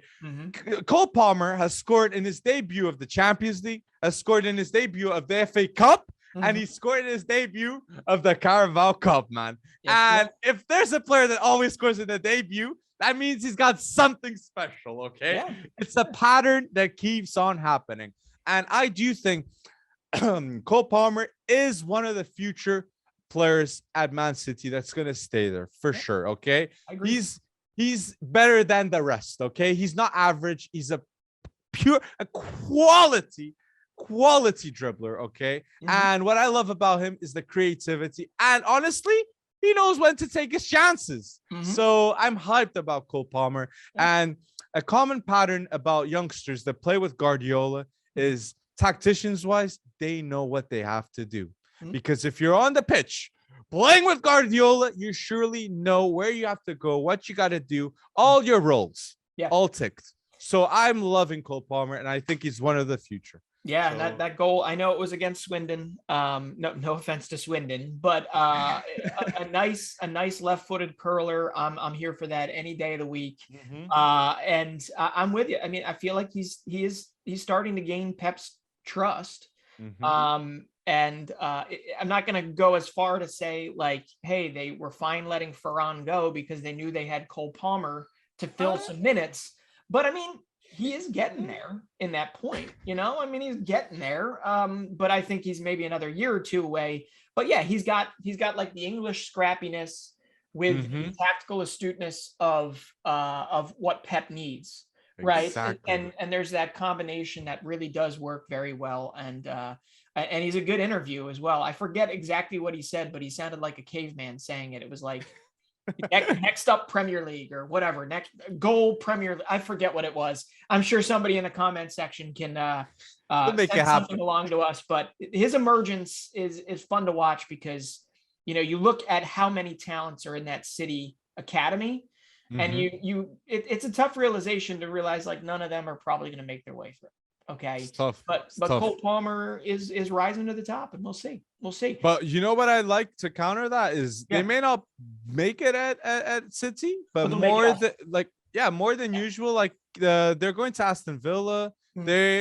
Cole Palmer has scored in his debut of the Champions League, has scored in his debut of the FA Cup, and he scored in his debut of the Carabao Cup, man. If there's a player that always scores in the debut, that means he's got something special, okay? Yeah. It's a pattern that keeps on happening. And I do think Cole Palmer is one of the future players at Man City that's going to stay there for sure, okay? He's better than the rest, okay? He's not average. He's a quality dribbler, okay? And what I love about him is the creativity. And honestly, he knows when to take his chances. So I'm hyped about Cole Palmer. And a common pattern about youngsters that play with Guardiola is tacticians-wise, they know what they have to do. Because if you're on the pitch playing with Guardiola, you surely know where you have to go, what you got to do, all your roles, all ticked. So I'm loving Cole Palmer, and I think he's one of the future. Yeah, so. that goal, I know it was against Swindon. No offense to Swindon, but a nice left-footed curler. I'm here for that any day of the week. And I'm with you. I mean, I feel like he's starting to gain Pep's trust. And I'm not going to go as far to say like, hey, they were fine letting Ferran go because they knew they had Cole Palmer to fill some minutes. But I mean, he is getting there in that point, you know, I mean, he's getting there. But I think he's maybe another year or two away. But yeah, he's got like the English scrappiness with the tactical astuteness of what Pep needs. Right. And there's that combination that really does work very well. And he's a good interview as well. I forget exactly what he said, but he sounded like a caveman saying it. It was like next up Premier League or whatever, next goal Premier League. I forget what it was. I'm sure somebody in the comment section can send something along to us, but his emergence is fun to watch because, you know, you look at how many talents are in that City academy. And it's a tough realization to realize like none of them are probably going to make their way through. Okay. It's tough. But Cole Palmer is rising to the top, and we'll see. But you know what I like to counter that is they may not make it at City, but more than usual. Like they're going to Aston Villa.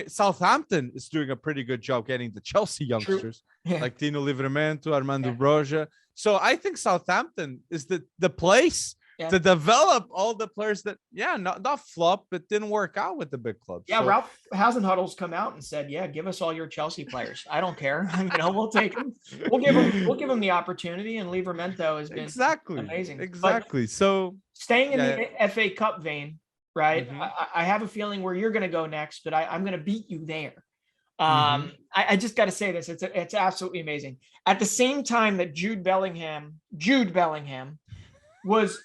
Southampton is doing a pretty good job getting the Chelsea youngsters like Tino Livramento, Armando Broja. So I think Southampton is the place to develop all the players that, not flop, but didn't work out with the big clubs. Yeah, so. Ralph Hasenhuttle's come out and said, give us all your Chelsea players. I don't care. We'll take them. We'll give them the opportunity, and Livramento has been amazing. Exactly. But so staying in the FA Cup vein, right? I have a feeling where you're going to go next, but I'm going to beat you there. I just got to say this. It's absolutely amazing. At the same time that Jude Bellingham was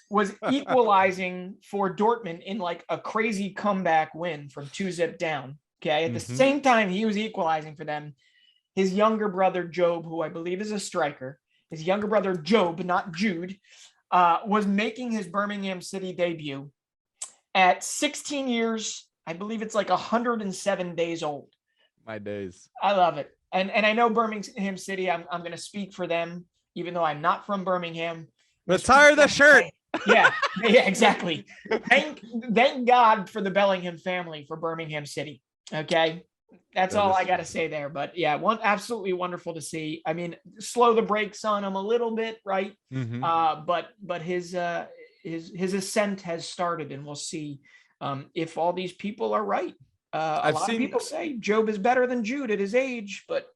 equalizing for Dortmund in like a crazy comeback win from 2-0 down. Okay. At the same time he was equalizing for them, his younger brother, Job, who I believe is a striker, his younger brother, Job, not Jude, was making his Birmingham City debut at 16 years. I believe it's like 107 days old. My days. I love it. And I know Birmingham City, I'm going to speak for them, even though I'm not from Birmingham. Retire the shirt. Yeah, exactly. Thank God for the Bellingham family for Birmingham City. Okay. That's all I got to say there. But yeah, absolutely wonderful to see. I mean, slow the brakes on him a little bit, right? But his ascent has started, and we'll see if all these people are right. A lot of people say Job is better than Jude at his age, but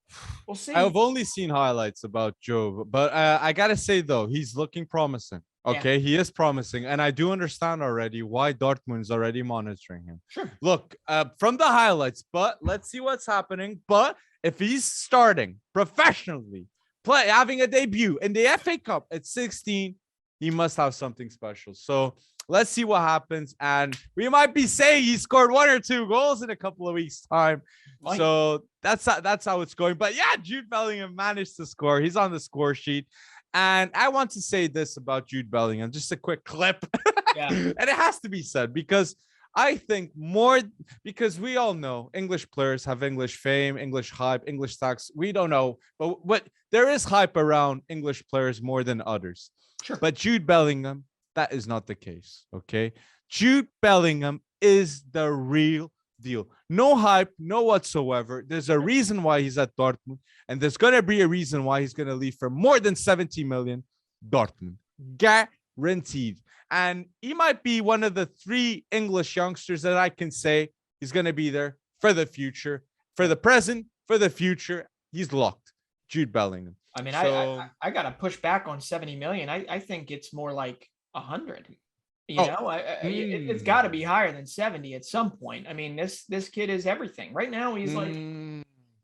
we'll see. I've only seen highlights about Job, but I gotta say though, he's looking promising. Okay, he is promising, and I do understand already why Dortmund's already monitoring him. Sure. Look, from the highlights, but let's see what's happening. But if he's starting professionally, having a debut in the FA Cup at 16, he must have something special. So let's see what happens, and we might be saying he scored 1 or 2 goals in a couple of weeks' time. So that's how it's going. But yeah, Jude Bellingham managed to score. He's on the score sheet. And I want to say this about Jude Bellingham, just a quick clip. And it has to be said because I think because we all know English players have English fame, English hype, English stocks. We don't know, but there is hype around English players more than others. Sure. But Jude Bellingham, that is not the case. Okay. Jude Bellingham is the real deal. No hype, no whatsoever. There's a reason why he's at Dortmund, and there's going to be a reason why he's going to leave for more than 70 million. Dortmund, guaranteed. And he might be one of the 3 English youngsters that I can say he's going to be there for the future, for the present, for the future. He's locked. Jude Bellingham. I mean, I got to push back on 70 million. I think it's more like 100. It's got to be higher than 70 at some point. I mean, this kid is everything. Right now, he's like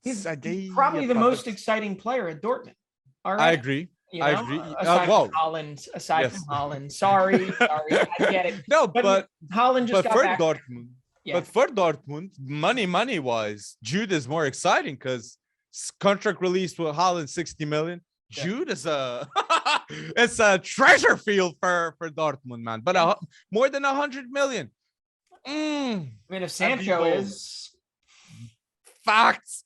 he's probably the most exciting player at Dortmund. All right, I agree. I agree. Aside from Holland, sorry, I get it. No, but Holland just got for back. Dortmund. Yeah. But for Dortmund, money wise, Jude is more exciting because contract released with Holland 60 million. Jude is it's a treasure field for Dortmund, man. But more than 100 million. I mean, if Sancho is facts,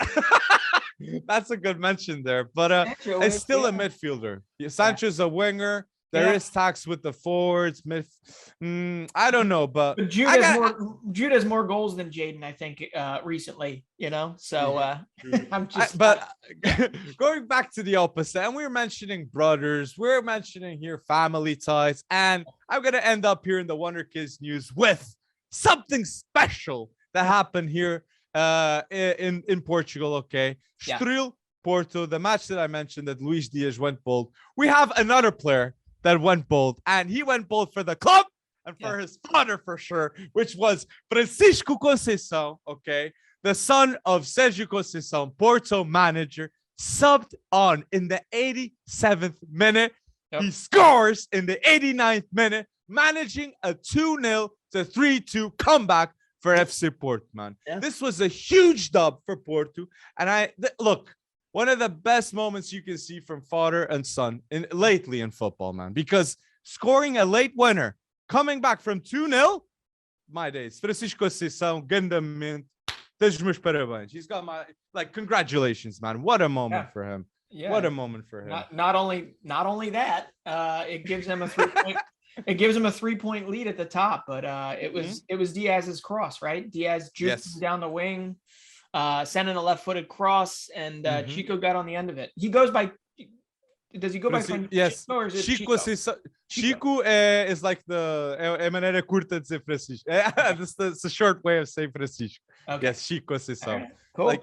that's a good mention there. But it's still a midfielder. Sancho's a winger. There is tax with the forwards. I don't know, but Jude has more goals than Jaden, I think, recently. So I'm just. But going back to the opposite, and we're mentioning brothers, we're mentioning here family ties, and I'm gonna end up here in the Wonderkid news with something special that happened here in Portugal. Okay, Estoril, Porto, the match that I mentioned that Luis Diaz went bold. We have another player that went bold, and he went bold for the club and for his father for sure, which was Francisco Conceição, okay, the son of Sergio Conceição, Porto manager, subbed on in the 87th minute. He scores in the 89th minute, managing a 2-0 to 3-2 comeback for FC Porto, man. This was a huge dub for Porto, and look, one of the best moments you can see from father and son lately in football, man, because scoring a late winner, coming back from 2-0, my days. Francisco Conceição, Gandamint, meus parabéns. He's got my, congratulations, man. What a moment for him. Yeah. What a moment for him. Not only that, it gives him a 3-point it gives him a 3-point lead at the top, but it was Diaz's cross, right? Diaz juked down the wing. Sending a left-footed cross, and Chico got on the end of it. He goes by. Does he go by? Yes. Chico, or is it Chico is like the maneira curta de dizer Francisco. It's a short way of saying Francisco. Okay. Yes, Chico Conceição. Right. Cool.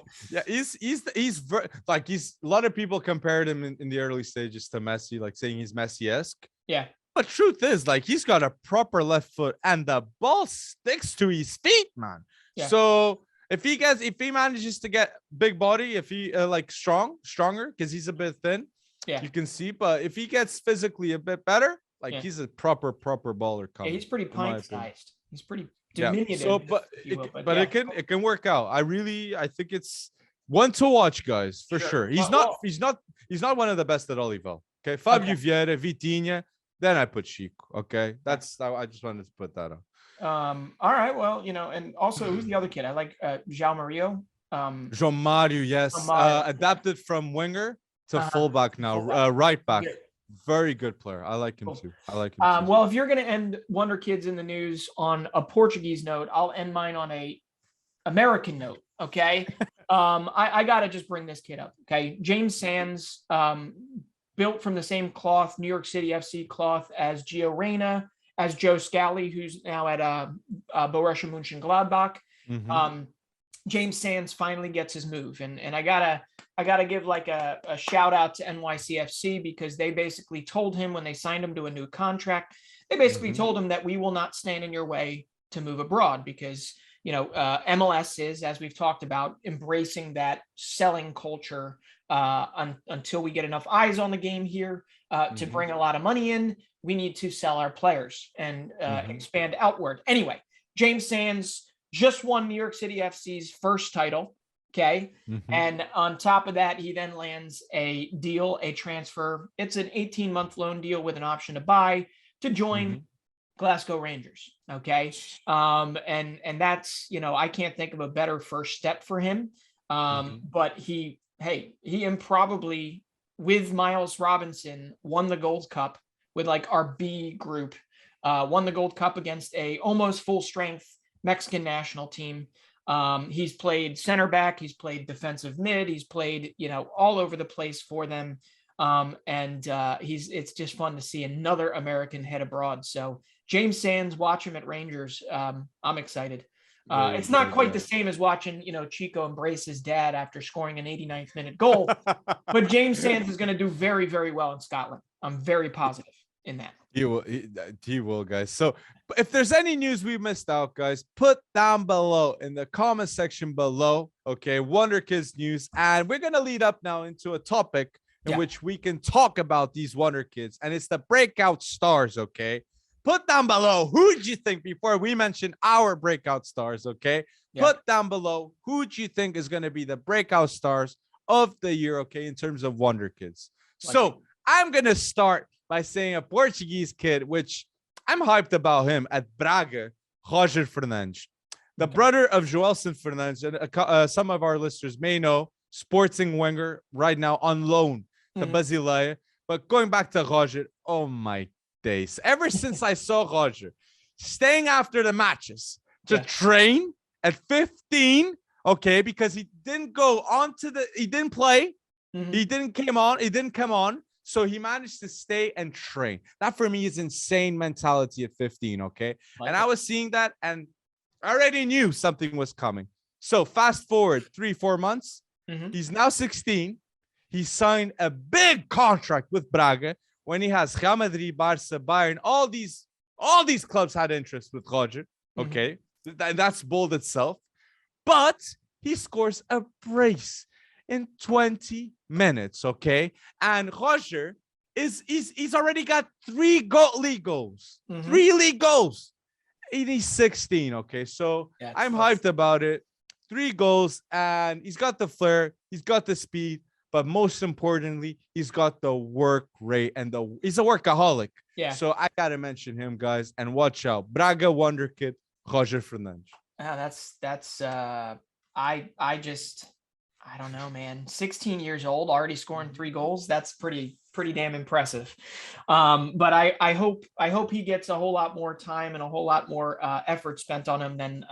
He's a lot of people compared him in the early stages to Messi, like saying he's Messi-esque. Yeah. But truth is, he's got a proper left foot, and the ball sticks to his feet, man. Yeah. So. If he manages to get big body, if he stronger, because he's a bit thin, you can see. But if he gets physically a bit better, he's a proper baller. Yeah, he's pretty pint-sized. He's pretty diminutive. So, but it can work out. I think it's one to watch, guys, for sure. He's not one of the best at Olival. Okay, Fabio Vieira, Vitinha. Then I put Chico. Okay, that's I just wanted to put that on. All right, well, and also who's the other kid? I like João Mario. João Mario, yes. Adapted from winger to fullback now, right back. Very good player. I like him too. Well, if you're gonna end Wonderkids in the news on a Portuguese note, I'll end mine on a American note. Okay. I gotta just bring this kid up. Okay, James Sands, built from the same cloth, New York City FC cloth as Gio Reyna as Joe Scally, who's now at Borussia Mönchengladbach. James Sands finally gets his move, and I gotta give like a shout out to NYCFC, because they basically told him when they signed him to a new contract, they basically told him that we will not stand in your way to move abroad, because MLS is, as we've talked about, embracing that selling culture until we get enough eyes on the game here to bring a lot of money in. We need to sell our players and expand outward. Anyway, James Sands just won New York City FC's first title. Okay. And on top of that, he then lands a transfer. It's an 18-month loan deal with an option to buy to join Glasgow Rangers. Okay. And that's, I can't think of a better first step for him. But he improbably, with Miles Robinson, won the Gold Cup with like our B group, won the Gold Cup against a almost full strength Mexican national team. He's played center back, he's played defensive mid, he's played, all over the place for them. It's just fun to see another American head abroad. So James Sands, watch him at Rangers. I'm excited. It's not quite the same as watching, Chico embrace his dad after scoring an 89th minute goal, but James Sands is going to do very, very well in Scotland. I'm very positive in that. He will, guys. So if there's any news we missed out, guys, put down below in the comment section below. Okay, Wonderkid's news. And we're going to lead up now into a topic in which we can talk about these Wonderkids, and it's the breakout stars. Okay, put down below, who do you think, before we mention our breakout stars, okay? Put down below, who do you think is going to be the breakout stars of the year, okay, in terms of Wonderkids? So I'm going to start by saying a Portuguese kid, which I'm hyped about him at Braga, Roger Fernandes, the brother of Joelson Fernandes, and some of our listeners may know, Sporting winger right now on loan to Basileia. But going back to Roger, oh my days. Ever since I saw Roger staying after the matches to train at 15, okay, because he didn't go on to he didn't play, he didn't come on. So he managed to stay and train. That for me is insane mentality at 15, okay? I was seeing that and I already knew something was coming. So fast forward 3-4 months, he's now 16. He signed a big contract with Braga when he has Real Madrid, Barca, Bayern, all these clubs had interest with Roger, okay? That's bold itself. But he scores a brace in 20 minutes, okay? And Roger he's already got 3 league goals. 3 league goals. And he's 16, okay? So I'm hyped about it. 3 goals, and he's got the flair, he's got the speed, but most importantly, he's got the work rate, and he's a workaholic. Yeah. So I gotta mention him, guys, and watch out. Braga Wonderkid, Roger Fernandes. I don't know, man. 16 years old, already scoring 3 goals. That's pretty damn impressive. But I hope he gets a whole lot more time and a whole lot more effort spent on him than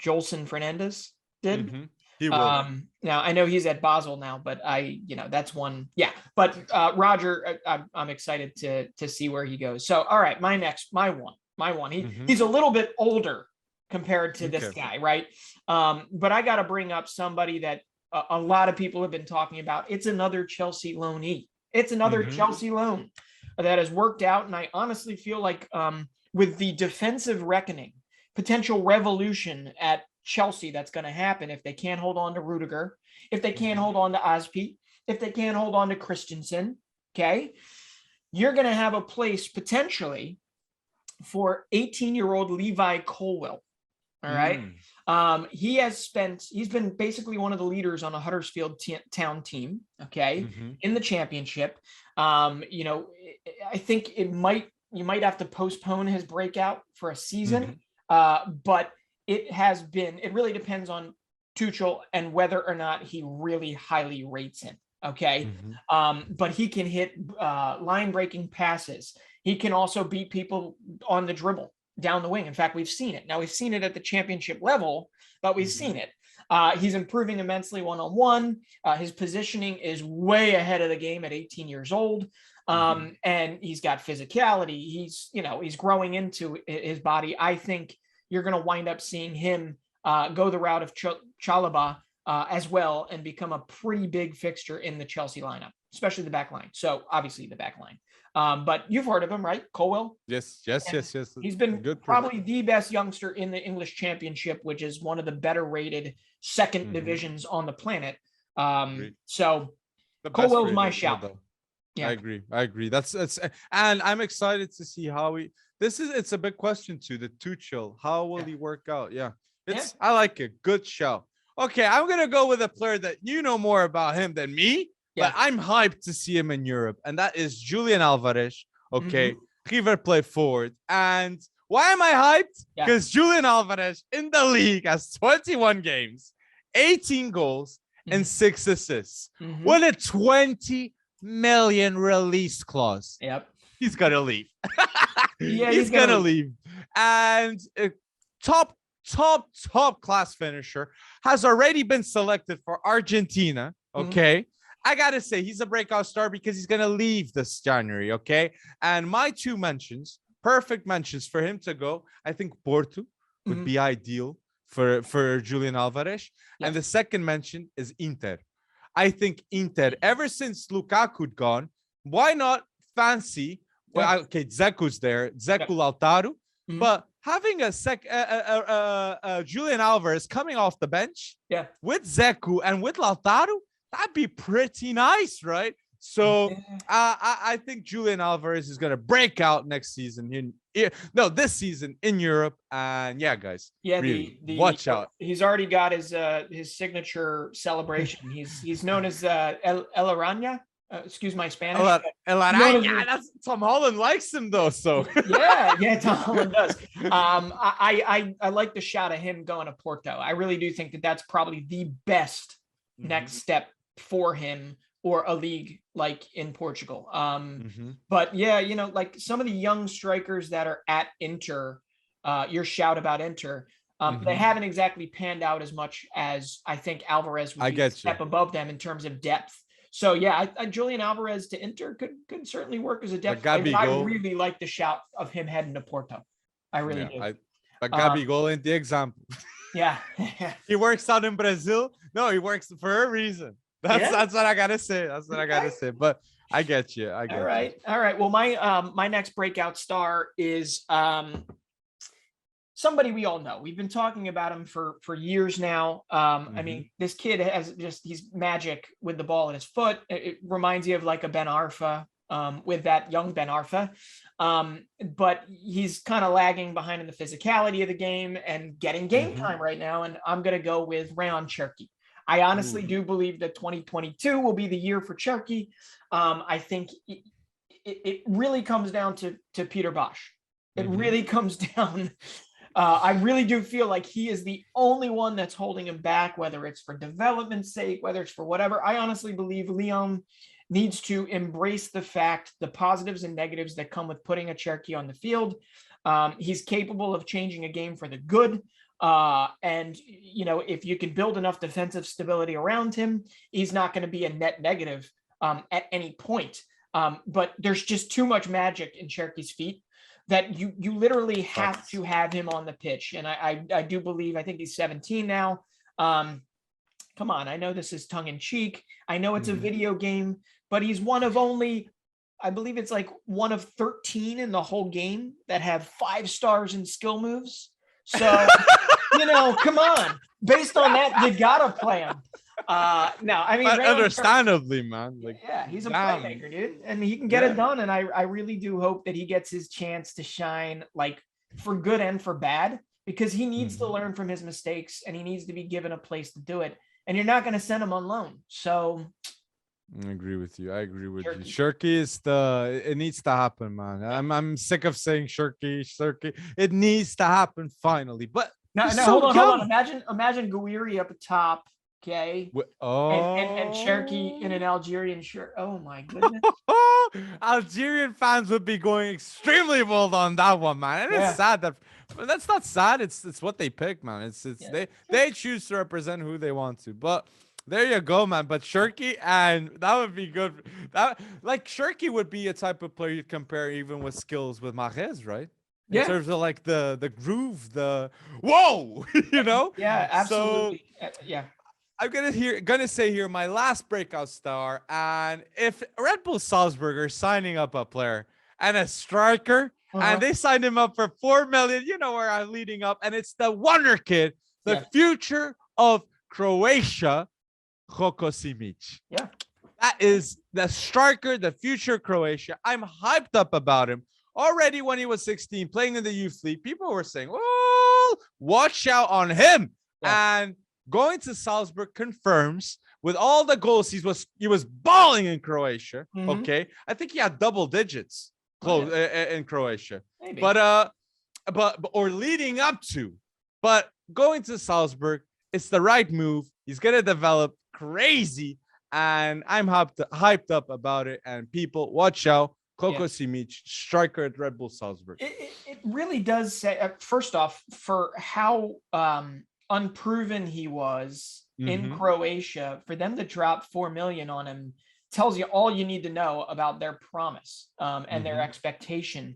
Jolson Fernandez did. He will. Now I know he's at Basel now, but that's one. Yeah. But Roger, I'm excited to see where he goes. So, all right, my one. He's a little bit older compared to this guy, right? But I got to bring up somebody that a lot of people have been talking about. It's another Chelsea loanee. It's another Chelsea loan that has worked out. And I honestly feel like with the defensive reckoning, potential revolution at Chelsea that's going to happen if they can't hold on to Rudiger, if they can't hold on to Aspi, if they can't hold on to Christensen, okay, you're going to have a place potentially for 18-year-old Levi Colwill. All right. He's been basically one of the leaders on a Huddersfield Town team. Okay. In the championship. I think you might have to postpone his breakout for a season. But it really depends on Tuchel and whether or not he really highly rates him. Okay. But he can hit line breaking passes. He can also beat people on the dribble down the wing. In fact, we've seen it. Now we've seen it at the championship level, but we've seen it. He's improving immensely one-on-one. His positioning is way ahead of the game at 18 years old. And he's got physicality. He's growing into his body. I think you're going to wind up seeing him go the route of Chalobah as well and become a pretty big fixture in the Chelsea lineup, especially the back line. So obviously the back line. But you've heard of him, right? Colwell? Yes. He's been probably the best youngster in the English Championship, which is one of the better rated second divisions on the planet. So Colwell's my shout. Yeah. I agree. That's and I'm excited to see how it's a big question too. The Tuchel, how will he work out? Yeah. I like it. Good show. Okay, I'm gonna go with a player that you know more about him than me, but I'm hyped to see him in Europe, and that is Julian Alvarez. Okay, River play forward. And why am I hyped? Because Julian Alvarez in the league has 21 games, 18 goals, and 6 assists. With a 20 million release clause. Yep. He's gonna leave. He's gonna leave. And top class finisher has already been selected for Argentina. Okay. I gotta say he's a breakout star because he's gonna leave this January. Okay. And my 2 mentions, perfect mentions for him to go. I think Porto would be ideal for Julian Alvarez. And the second mention is Inter. I think Inter, ever since Lukaku gone, why not fancy? Well, okay, Dzeku's there, Lautaro, but having a Julian Alvarez coming off the bench, with Zeku and with Lautaro, that'd be pretty nice, right? So I think Julian Alvarez is gonna break out next season this season in Europe. And guys, really, watch out. He's already got his signature celebration. He's known as El Araña. Excuse my Spanish. El Araña. That's Tom Holland likes him though. So Tom Holland does. I like the shot of him going to Porto. I really do think that's probably the best next step for him, or a league like in Portugal. But like some of the young strikers that are at Inter, your shout about Inter, they haven't exactly panned out as much as I think Alvarez would be a step above them in terms of depth. So Julian Alvarez to Inter could certainly work as a depth. I really like the shout of him heading to Porto. I really do. But Gabigol in the example. He works out in Brazil. No, he works for a reason. That's what I gotta say. That's what I gotta say. But I get you. All right. Well, my next breakout star is somebody we all know. We've been talking about him for years now. I mean, this kid he's magic with the ball at his foot. It reminds you of like a Ben Arfa, with that young Ben Arfa. But he's kind of lagging behind in the physicality of the game and getting game time right now. And I'm gonna go with Rayan Cherki. I honestly do believe that 2022 will be the year for Cherki. I think it really comes down to Peter Bosch. It really comes down. I really do feel like he is the only one that's holding him back, whether it's for development's sake, whether it's for whatever. I honestly believe Leon needs to embrace the positives and negatives that come with putting a Cherki on the field. He's capable of changing a game for the good. And if you can build enough defensive stability around him, he's not going to be a net negative at any point. But there's just too much magic in Cherki's feet that you literally have to have him on the pitch. And I do believe, I think he's 17 now. Come on, I know this is tongue in cheek. I know it's a video game, but he's one of only, I believe it's like one of 13 in the whole game that have 5 stars in skill moves. So, come on. Based on that, you gotta play him. No, I mean, understandably, man. He's a playmaker, dude, and he can get it done. And I really do hope that he gets his chance to shine, like for good and for bad, because he needs to learn from his mistakes and he needs to be given a place to do it. And you're not going to send him on loan. So I agree with you. Cherki it needs to happen, man. I'm sick of saying Cherki. It needs to happen finally. But hold on. Imagine Gouiri up at top. Okay. And Cherki in an Algerian shirt. Oh my goodness. Algerian fans would be going extremely bold on that one, man. And it's sad that's not sad. It's what they pick, man. They choose to represent who they want to. But There you go, man. But Cherki, and that would be good. That like Cherki would be a type of player you'd compare even with skills with Mahrez, right? In Yeah. terms of like the groove, the whoa, you know. Yeah, So absolutely. Yeah. I'm gonna say here my last breakout star, and if Red Bull Salzburg are signing up a player and a striker, and they signed him up for 4 million, you know where I'm leading up, and it's the Wonderkid, the Yeah. future of Croatia, Roko Simic. Yeah. That is the striker, the future Croatia. I'm hyped up about him. Already when he was 16, playing in the youth league, people were saying, oh, watch out on him. Yeah. And going to Salzburg confirms with all the goals he was balling in Croatia. Okay. I think he had double digits close in Croatia. Maybe. But or leading up to. But going to Salzburg, it's the right move. He's gonna develop crazy, and I'm hyped up about it. And people, watch out, Roko Simic, striker at Red Bull Salzburg. It really does say. First off, for how unproven he was in Croatia, for them to drop 4 million on him tells you all you need to know about their promise and their expectation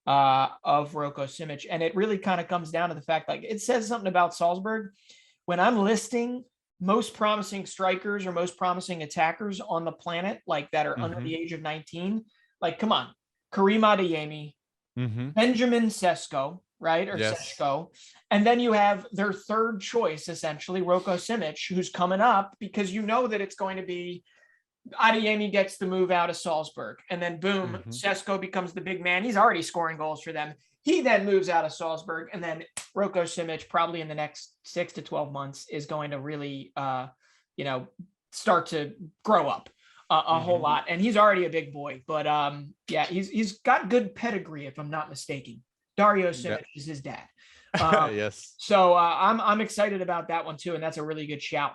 of Roko Simic. And it really kind of comes down to the fact, like, it says something about Salzburg. When I'm listing most promising strikers or most promising attackers on the planet, like that are under the age of 19, like, come on, Karim Adeyemi, Benjamin Sesko, right? Or Sesko. And then you have their third choice, essentially, Roko Simic, who's coming up, because you know that it's going to be Adeyemi gets the move out of Salzburg. And then boom, Sesko becomes the big man. He's already scoring goals for them. He then moves out of Salzburg, and then Roko Simic, probably in the next 6 to 12 months, is going to really, start to grow up a whole lot. And he's already a big boy, but he's got good pedigree, if I'm not mistaken. Dario Simic is his dad. Yes. So I'm excited about that one too, and that's a really good shout.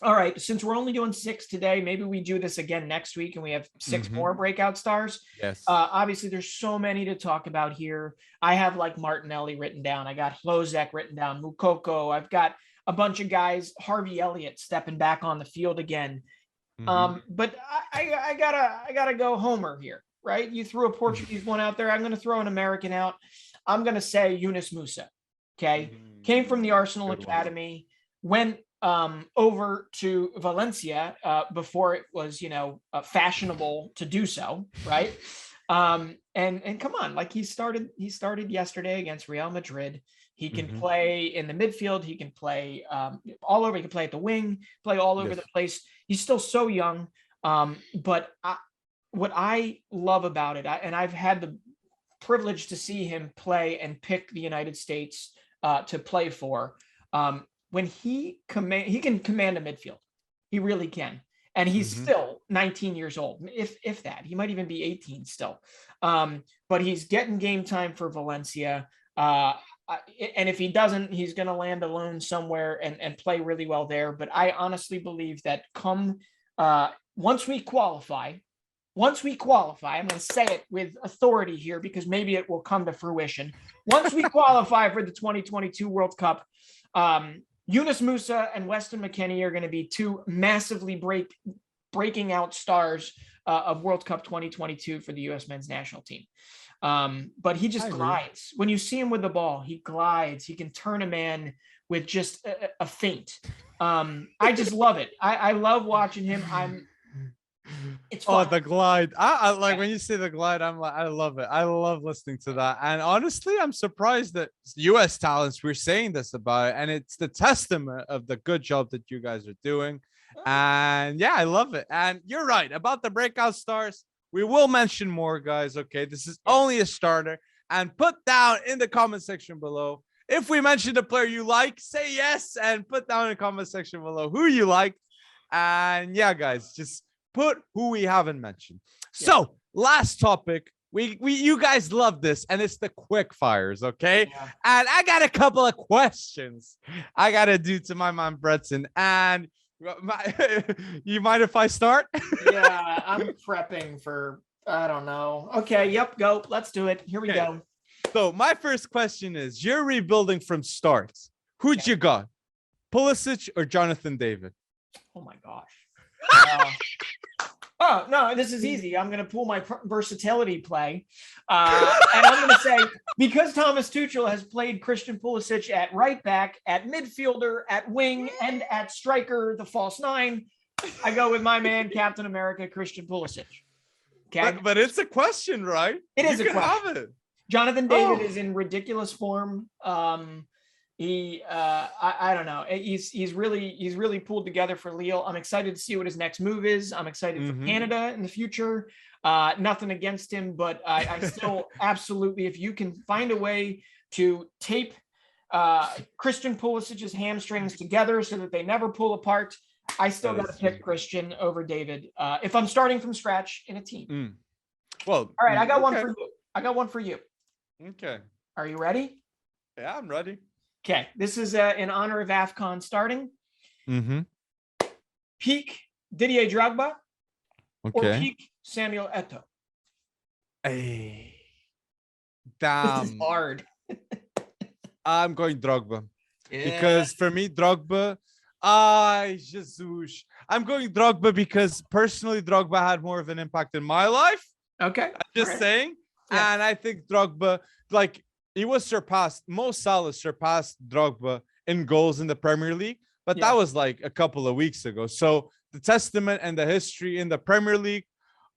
All right, since we're only doing 6 today, maybe we do this again next week and we have 6 more breakout stars. Yes. Obviously, there's so many to talk about here. I have like Martinelli written down. I got Hlozek written down, Mukoko. I've got a bunch of guys, Harvey Elliott stepping back on the field again. But I gotta go Homer here, right? You threw a Portuguese one out there. I'm going to throw an American out. I'm going to say Yunus Musah. Okay. Came from the Arsenal Academy, went over to Valencia before it was, fashionable to do so, right? And come on, like he started yesterday against Real Madrid. He can play in the midfield. He can play all over. He can play at the wing, play all over the place. He's still so young. But what I love about it, and I've had the privilege to see him play and pick the United States to play for. When he can command a midfield, he really can, and he's still 19 years old, if that. He might even be 18 still, but he's getting game time for Valencia. And if he doesn't, he's going to land alone somewhere and play really well there. But I honestly believe that once we qualify, I'm going to say it with authority here because maybe it will come to fruition. Once we qualify for the 2022 World Cup, Yunus Musah and Weston McKennie are going to be 2 massively breaking out stars of World Cup 2022 for the U.S. men's national team. But he just glides. When you see him with the ball, he glides. He can turn a man with just a feint. I just love it. I love watching him. It's fun. Oh, the glide. I like when you say the glide, I'm like, I love it. I love listening to that. And honestly, I'm surprised that US talents, we're saying this about it. And it's the testament of the good job that you guys are doing. And yeah, I love it. And you're right about the breakout stars. We will mention more, guys. Okay. This is only a starter. And put down in the comment section below. If we mentioned a player you like, say yes. And put down in the comment section below who you like. And yeah, guys, just put who we haven't mentioned. So last topic, you guys love this, and it's the quick fires, okay? And I got a couple of questions I gotta do to my man Breton. And you mind if I start? Yeah, I'm prepping for, I don't know. Okay, yep, go. Let's do it. Here we go. So my first question is: you're rebuilding from start. Who'd you got? Pulisic or Jonathan David? Oh my gosh. Oh, no, this is easy. I'm going to pull my versatility play. And I'm going to say, because Thomas Tuchel has played Christian Pulisic at right back, at midfielder, at wing, and at striker, the false nine, I go with my man, Captain America, Christian Pulisic. Okay. But it's a question, right? It is a question. Have it. Jonathan David is in ridiculous form. I don't know. He's really pulled together for Lille. I'm excited to see what his next move is. I'm excited for Canada in the future. Nothing against him, but I still absolutely, if you can find a way to tape Christian Pulisic's hamstrings together so that they never pull apart, I still got to pick Christian over David if I'm starting from scratch in a team. Well, all right, I got one for you. I got one for you. Okay. Are you ready? Yeah, I'm ready. Okay, this is in honor of AFCON starting. Peak Didier Drogba or peak Samuel Eto'o? Hey. Damn. This is hard. I'm going Drogba. Because for me, Drogba, Jesus. I'm going Drogba because personally, Drogba had more of an impact in my life. Okay. I'm just saying. Yeah. And I think Drogba, like, he was surpassed. Mo Salah surpassed Drogba in goals in the Premier League, but that was like a couple of weeks ago. So the testament and the history in the Premier League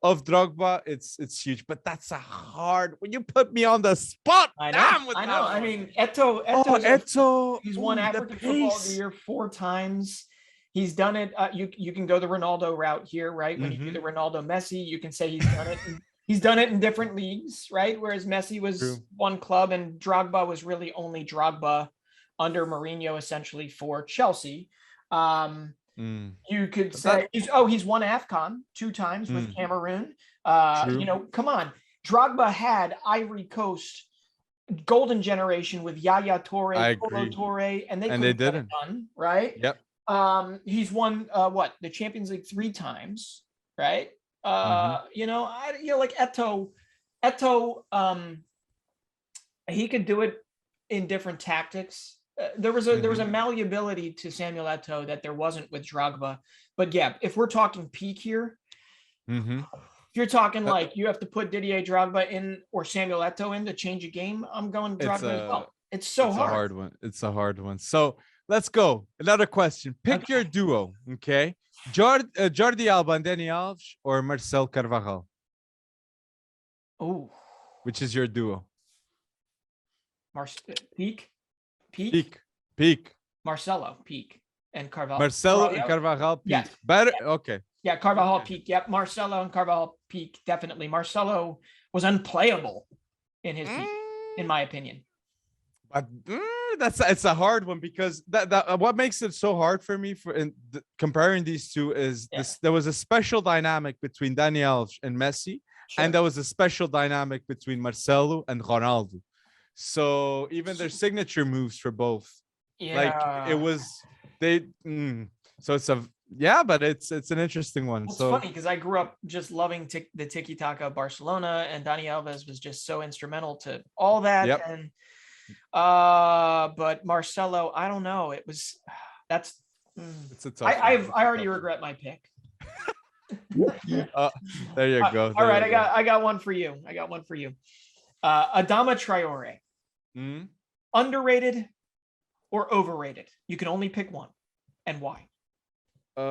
of Drogba, it's huge. But that's a hard. When you put me on the spot, I know. I mean, Eto'o. He's won African Football of the Year 4 times. He's done it. You can go the Ronaldo route here, right? When you do the Ronaldo Messi, you can say he's done it. He's done it in different leagues, right? Whereas Messi was one club and Drogba was really only Drogba under Mourinho, essentially, for Chelsea. You could say he's won AFCON 2 times with Cameroon. Come on. Drogba had Ivory Coast golden generation with Yaya Toure, Kolo Toure, and they didn't done, right? Yep. He's won the Champions League 3 times, right? Like Eto'o, he could do it in different tactics. There was a malleability to Samuel Eto'o that there wasn't with Drogba. But yeah, if we're talking peak here, if you're talking like you have to put Didier Drogba in or Samuel Eto'o in to change a game, I'm going Drogba as well. It's hard. A hard one. It's a hard one. So let's go. Another question. Pick your duo, okay? Jordi Alba and Dani Alves or Marcel Carvajal? Oh. Which is your duo? Peak. Marcelo, peak. And Carvajal. Marcelo and Carvajal, peak. Yes. Better? Okay. Yeah, Carvajal, peak. Yep. Marcelo and Carvajal, peak. Definitely. Marcelo was unplayable in his peak, in my opinion. But it's a hard one because that what makes it so hard for me comparing these two is there was a special dynamic between Dani Alves and Messi, and there was a special dynamic between Marcelo and Ronaldo. So even their signature moves for both, like it was so it's but it's an interesting one. It's funny because I grew up just loving the tiki taka of Barcelona, and Dani Alves was just so instrumental to all that. And but Marcelo, I don't know. It's a tough I already regret my pick. There you go. All right, I got one for you. Adama Traore. Underrated or overrated? You can only pick one, and why? It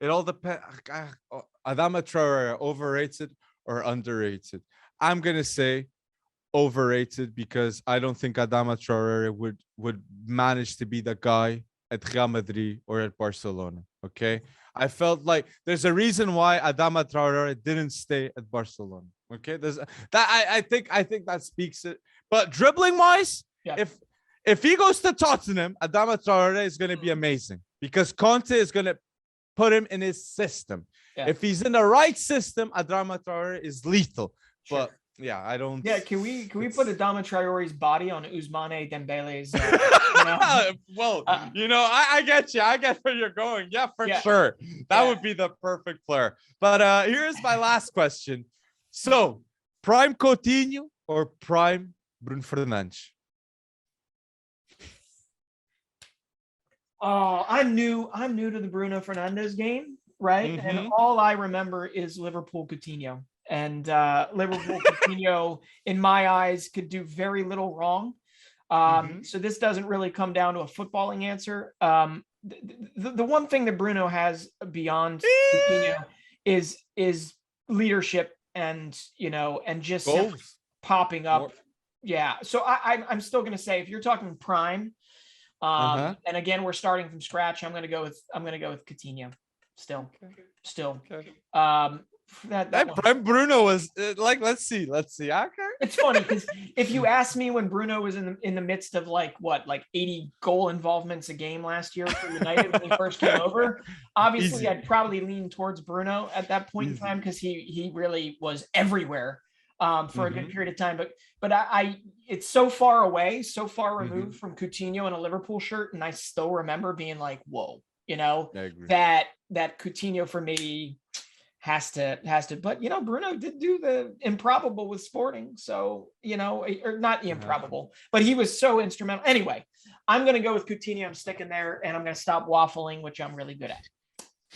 all depends. Adama Traore, overrated or underrated? I'm gonna say overrated because I don't think Adama Traore would manage to be the guy at Real Madrid or at Barcelona. Okay, I felt like there's a reason why Adama Traore didn't stay at Barcelona. Okay, there's that. I think that speaks it. But dribbling wise, if he goes to Tottenham, Adama Traore is gonna be amazing because Conte is gonna put him in his system. If he's in the right system, Adama Traore is lethal. But I don't. Yeah, can we put Adama Traore's body on Ousmane Dembele's? Well, I get you. I get where you're going. Yeah, for sure. That would be the perfect player. But here's my last question. So, prime Coutinho or prime Bruno Fernandes? Oh, I'm new to the Bruno Fernandes game, right? And Mhm. all I remember is Liverpool Coutinho. And Liverpool Coutinho, in my eyes, could do very little wrong. Mhm. So this doesn't really come down to a footballing answer. The one thing that Bruno has beyond Coutinho is leadership and and just simply Goals. popping More. up. Yeah. So I'm still gonna say if you're talking prime, Uh-huh. and again we're starting from scratch, I'm gonna go with Coutinho. Still, Okay. still. Okay. Um, that one. Prime Bruno was like, let's see. Okay. It's funny because if you asked me when Bruno was in the midst of like 80 goal involvements a game last year for United when he first came over, obviously Easy. I'd probably lean towards Bruno at that point in Easy. time because he really was everywhere for a good Mhm. period of time. But I it's so far away, so far removed Mhm. from Coutinho in a Liverpool shirt, and I still remember being like, whoa, I agree. that Coutinho for me has to, but Bruno did do the improbable with Sporting, so or not the Uh-huh. improbable, but he was so instrumental. Anyway, I'm going to go with Coutinho. I'm sticking there, and I'm going to stop waffling, which I'm really good at.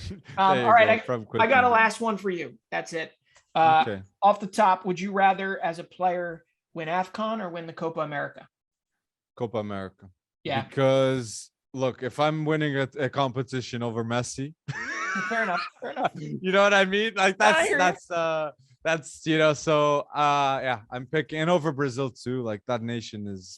There All you go. right, From I got a Coutinho. last one for you. That's it. Okay. Off the top, would you rather, as a player, win AFCON or win the Copa America? Copa America. Yeah, Because look, if I'm winning a competition over Messi, fair enough. Fair enough. you know what I mean? Like I hear you. that's so yeah, I'm picking over Brazil too. Like that nation is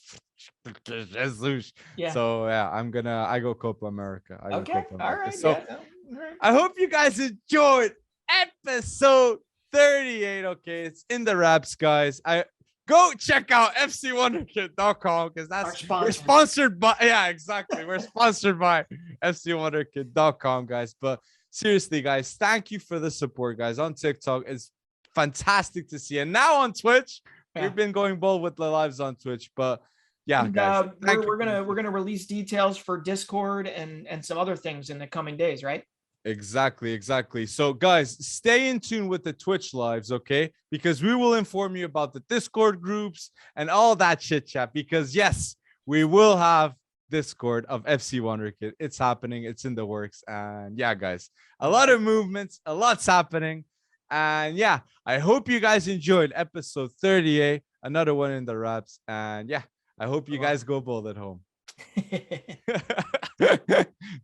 Jesus. Yeah. So yeah, I go Copa America. I go Okay. Copa All America. right. So Yeah. No. All right. I hope you guys enjoyed episode 38. Okay, it's in the wraps, guys. I go check out fcwonderkid.com because Our we're sponsor. sponsored by exactly. We're sponsored by fcwonderkid.com, guys. But seriously, guys, thank you for the support, guys. On TikTok, it's fantastic to see. And now on Twitch, Yeah. we've been going bold with the lives on Twitch, but yeah, And guys, thank you. we're gonna release details for Discord and some other things in the coming days, right? Exactly. So, guys, stay in tune with the Twitch lives, okay? Because we will inform you about the Discord groups and all that chit chat. Because, yes, we will have Discord of FC Wonderkid. It's happening, it's in the works. And yeah, guys, a lot of movements, a lot's happening. And yeah, I hope you guys enjoyed episode 38, another one in the wraps. And yeah, I hope you guys go bold at home.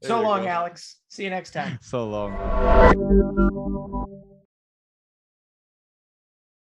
So long, Alex. See you next time. So long.